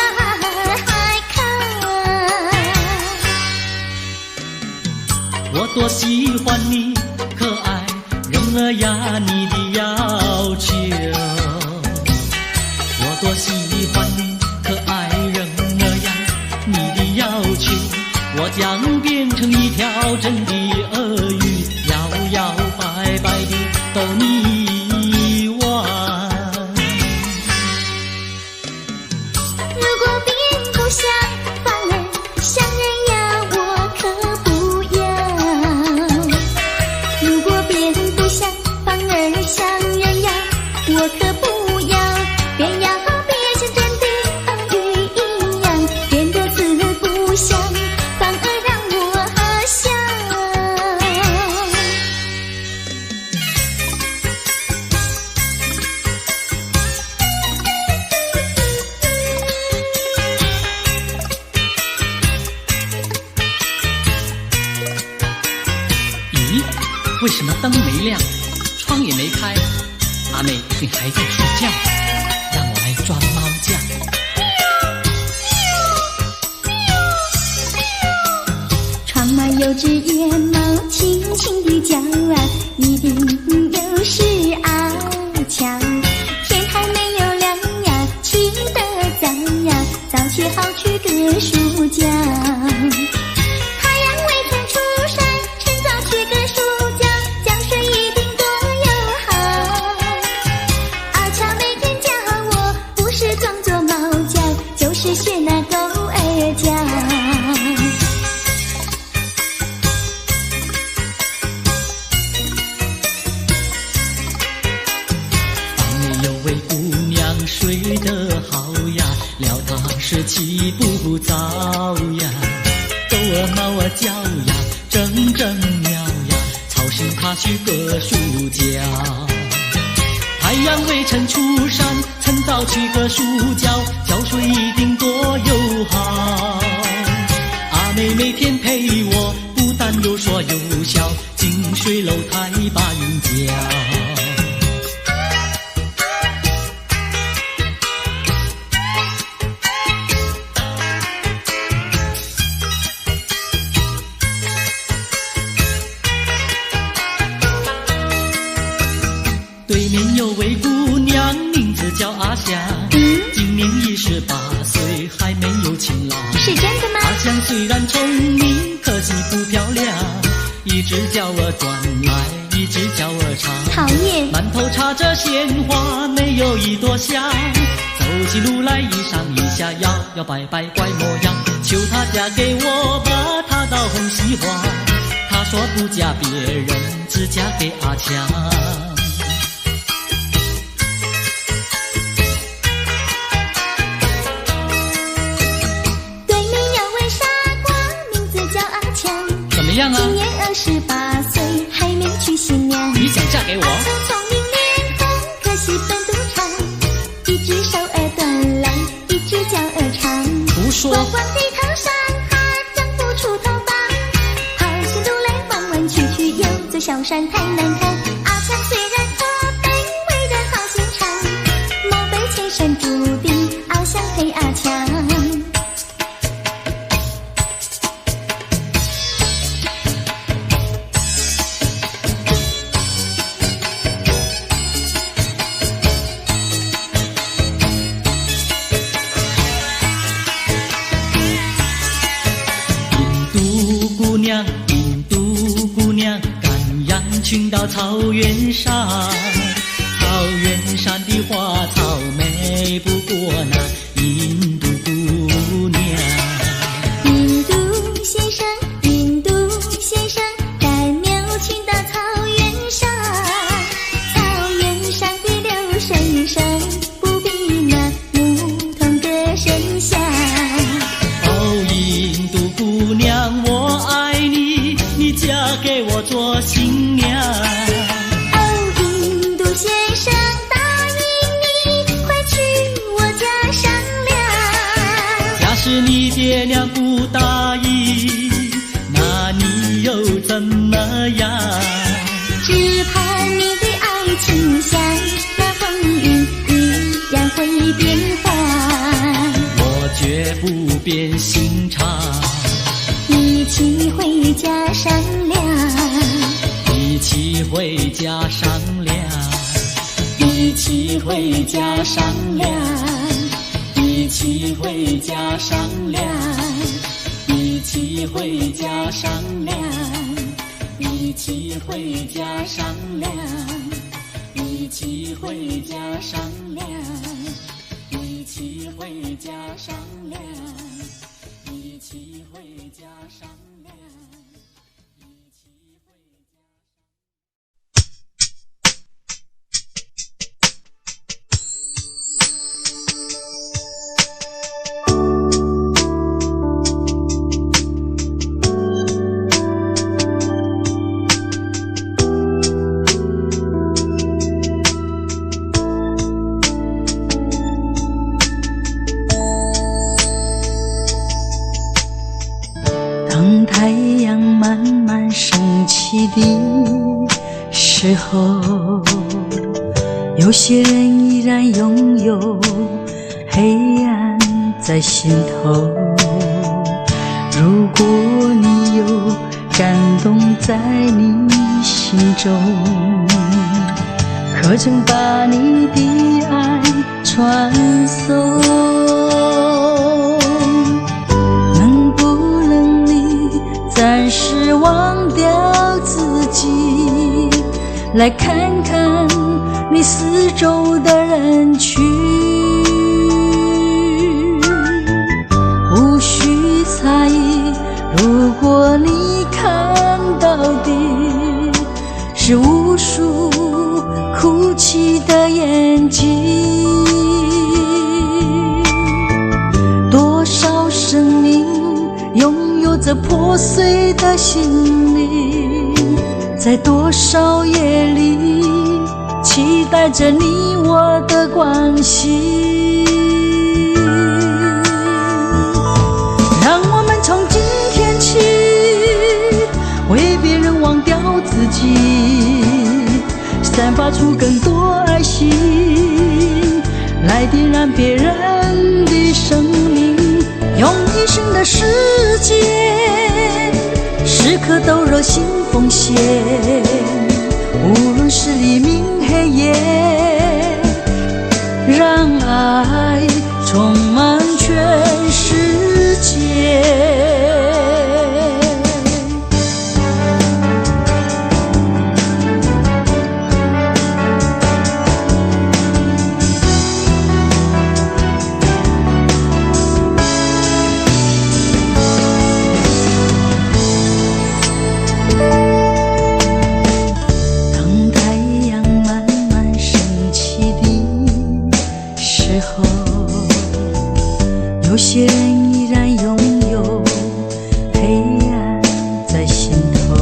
看。我多喜欢你可爱人儿呀，你的要求。我多喜欢你可爱人儿呀，你的要求。我将变成一条真的俄语，摇摇摆摆地逗你玩。像反而像人呀，我可不要。如果变不像反而像人呀，我可不要。便要变像真的俄语一样，变得字不像，反而让我想。为什么灯没亮，窗也没开？阿妹你还在睡觉？让我来抓猫叫。窗外有只野猫轻轻地叫啊，一定又是阿强。天还没有亮呀，起得早呀，早起好去割树浆。气不躁呀，狗儿猫儿叫呀，整整喵呀，草绳它须各树角。太阳未曾出山，趁早去个树脚，浇水一定多友好。阿妹每天陪我，不但有说有笑，近水楼台把云搅。对面有位姑娘，名字叫阿香，今年28岁，还没有情郎。是真的吗？阿香虽然聪明，可惜不漂亮，一直叫我转来，一直叫我唱。讨厌！满头插着鲜花，没有一朵香。走起路来一上一下，摇摆摆怪模样。求她嫁给我吧，她倒很喜欢。她说不嫁别人，只嫁给阿强。怎么样啊？今年28岁，还没娶新娘。你想嫁给我？阿强聪明脸红，可惜本不长，一只手儿短来，一只脚儿长。不说。光光的头上还长不出头发，跑起路来弯弯曲曲，又走小山太难看。阿强虽然驼背，为人好心肠，莫非前生注定翱翔配阿强？印度姑娘，赶羊群到草原上，草原上的花草美不过那印度姑娘。印度先生，赶牛群到草原上，草原上的流水声，不比那牧童歌声响。哦，印度姑娘，我爱你，你嫁给我做新娘。哦，印度先生，答应你，快娶我家商量。假使你爹娘不答应，那你又怎么样？只怕你的爱情像那风云一样会变幻。我绝不变心肠，一起回家商量，一起回家商量，一起回家商量，一起回家商量，一起回家商量，一起回家商量，一起回家商量，一起回家商量，一起回家商量。当太阳慢慢升起的时候，有些人依然拥有黑暗在心头。如果你有感动在你心中，可曾把你的爱传送？暂时忘掉自己，来看看你四周的人群，无需猜疑。如果你看到的是无数哭泣的眼睛，多少着破碎的心灵，在多少夜里期待着你我的关系。让我们从今天起为别人忘掉自己，散发出更多爱心，来点燃别人的生命，用一生的时间，时刻都热心奉献，无论是黎明黑夜，让爱充满全世界。有些人依然拥有黑暗在心头，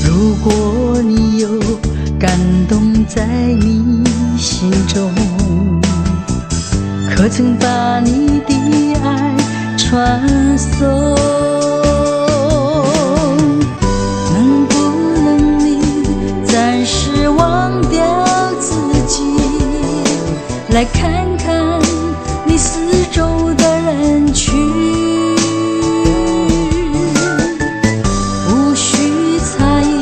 如果你有感动在你心中，可曾把你的爱传送？能不能你暂时忘掉自己，来看看你四周的人群，无需猜疑，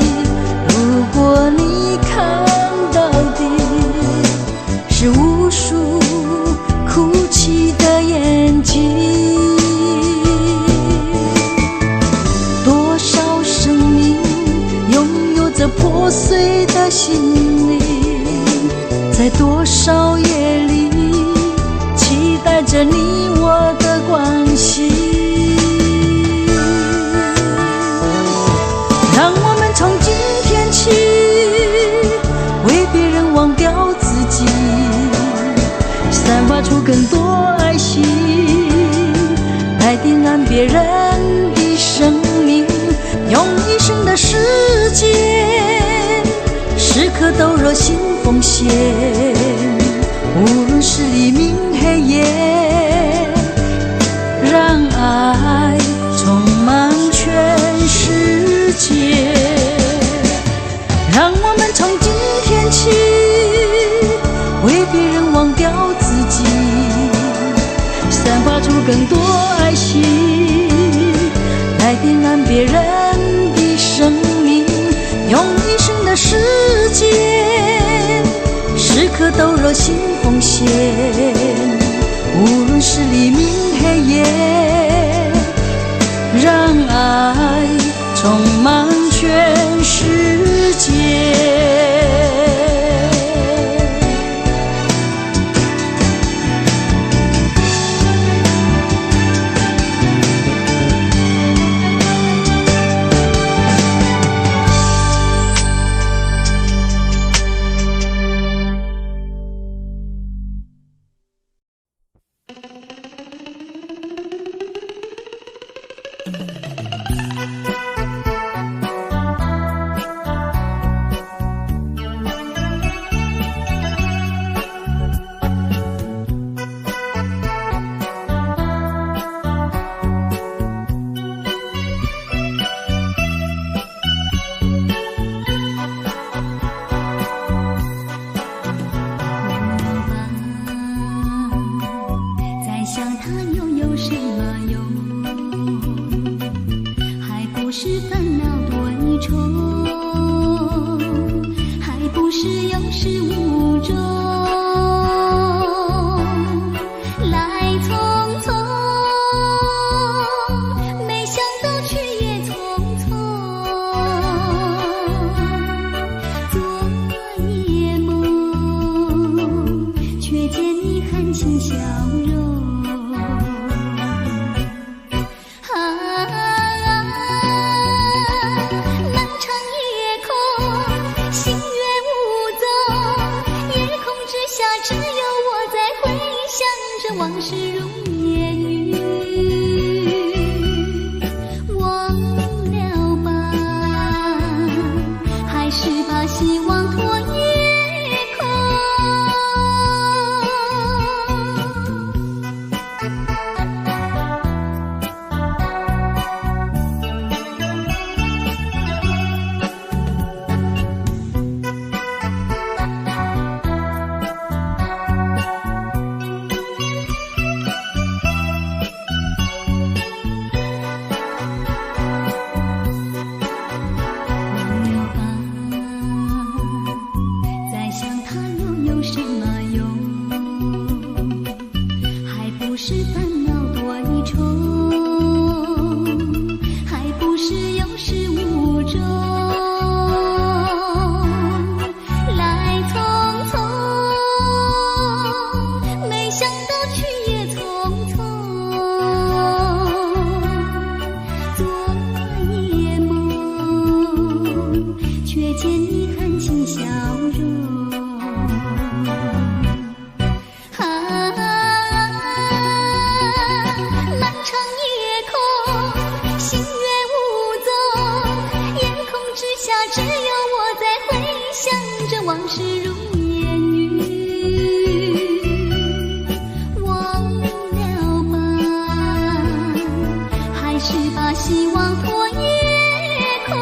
如果你看到的是无数哭泣的眼睛，多少生命拥有着破碎的心灵，在多少夜里期待着你我的关系。让我们从今天起为别人忘掉自己，散发出更多爱心，来点燃别人的生命，用一生的时间，时刻都热心奉献，无论是黎明黑夜，让爱充满全世界。让我们从今天起为别人忘掉自己，散发出更多爱心，来点燃别人的生命，用一生的时间，时刻都热心奉献，无论是黎明黑夜，让爱充满全世界。心愿无踪，夜空还是把希望托夜空。是烦恼多一重，还不是有始无终。来匆匆，没想到去也匆匆。做一夜梦，却见你含情笑容。只有我在回想着往事如烟云，忘了吧，还是把希望托夜空。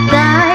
在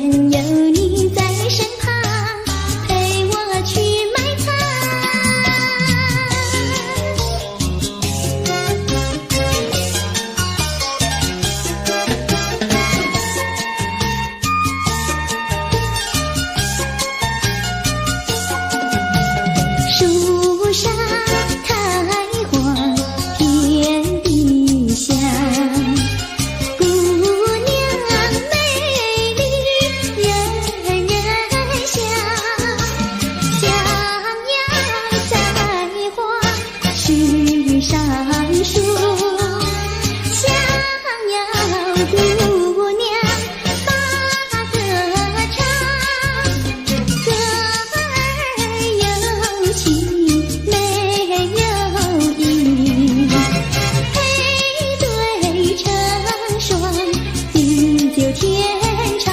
愿有你在身旁，陪我去埋藏。树上开花，天地香。姑娘美丽，人人香。想要栽花须上树，想要姑娘把歌唱。歌儿有情没有意，配对成双，地久天长。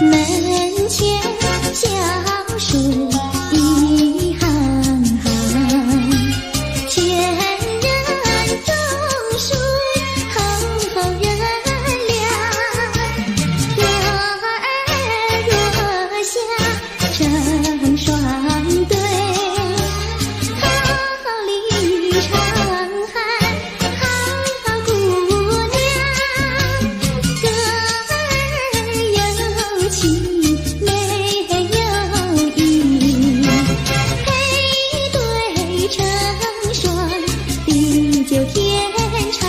门前小树一行行，前人种树，后人量。歌儿若下成双对，好里长喊好姑娘。歌儿有情没有意，配对成双，地久天长。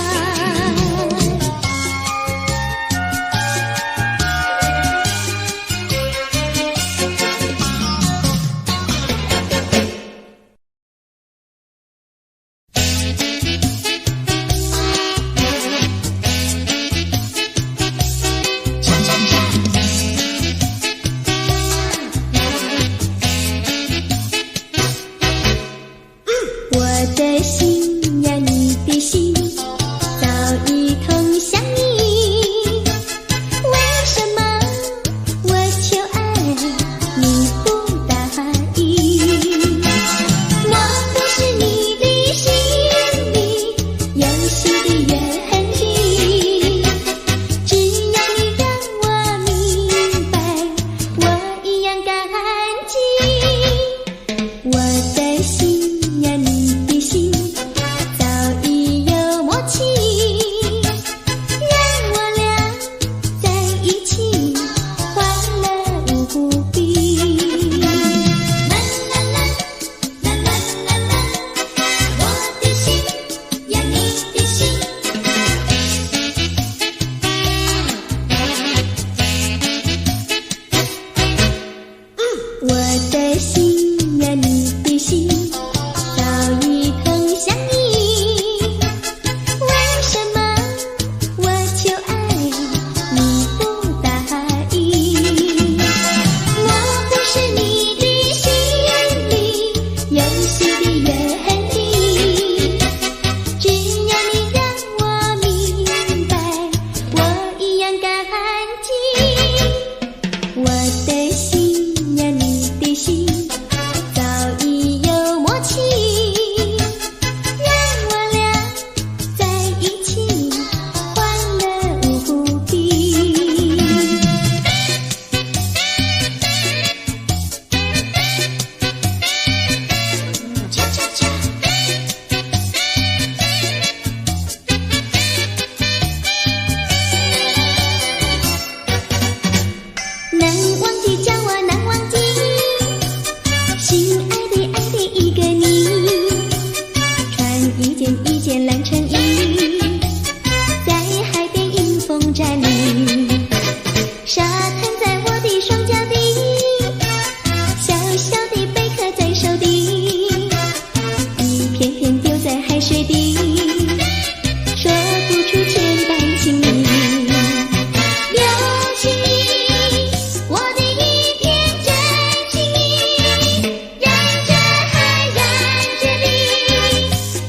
我的心呀，你的心早已同向你。为什么我求爱你不答应？我不是你的心里有心的原地，只要你让我明白，我一样感激。我的心呀，你的心早已有默契，让我俩在一起，欢乐无比。啦啦啦，啦啦啦啦，我的心呀，你的心。我的心呀，你的心早已同向你。为什么我求爱你不答应？我不是你的心里有心的原地，只要你让我明白，我一样感激。我的心呀，你的心早已有默契，让我俩在一起，欢乐无比。恰恰恰，难忘记叫我难忘记，心爱的一个你，穿一件蓝衬衣，在海边迎风站立，沙滩在我的双脚底，小小的贝壳在手底，一片片丢在海水底，说不出千般情意。有情意，我的一片真心意，燃着海，燃着地，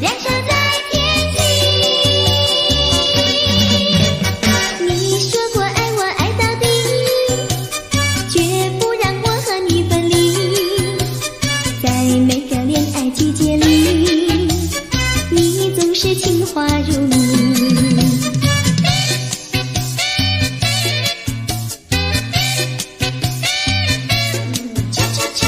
燃烧在天际。你说过爱我爱到底，绝不让我和你分离。在每个恋爱季节里，你是情话如你。恰恰恰，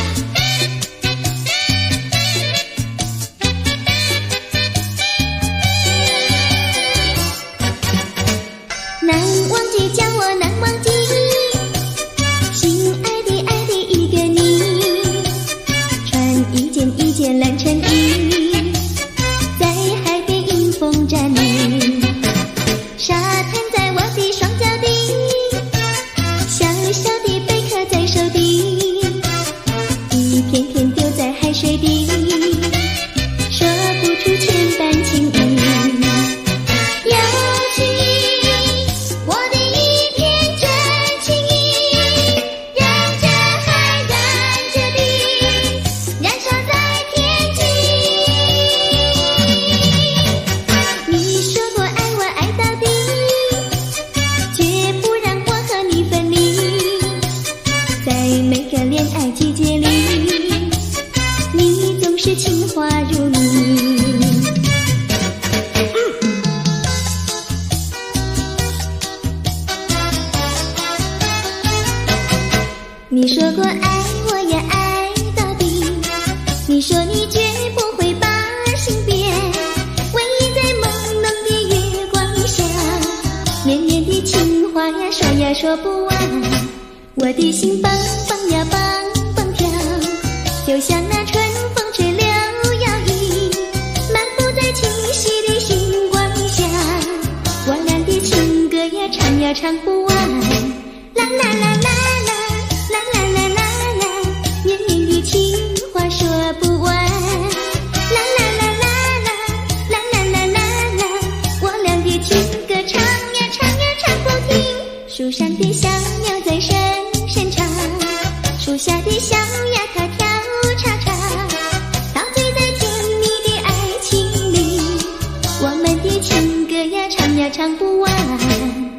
难忘记叫我难忘记，心爱的一个你，穿一件蓝衬衣，在海边迎风站立，沙滩在我的双脚底，小小的贝壳在手底，一片片丢在海水底，说不出千般情意。有情意，我的一片真情意，让这海燃着地，燃烧在天际。你说过爱我爱到底，绝不让我和你分离，在每个恋爱季节里，你总是情话如你。你说过爱我也爱到底，你说你绝不会把心变，唯一在朦胧的月光下，绵绵的情话呀说呀说不完，我的心蹦蹦呀蹦蹦跳，就像那春风吹柳摇曳，漫步在清晰的星光下，我俩的情歌呀唱呀唱不完，啦啦啦啦啦。啦啦啦啦啦，绵绵的情话说不完。啦啦啦啦啦，啦啦啦啦啦，我俩的情歌唱呀唱呀唱不停。树上的小鸟在声声唱，树下的小鸭它跳叉叉，陶醉在甜蜜的爱情里，我们的情歌呀唱呀唱不完。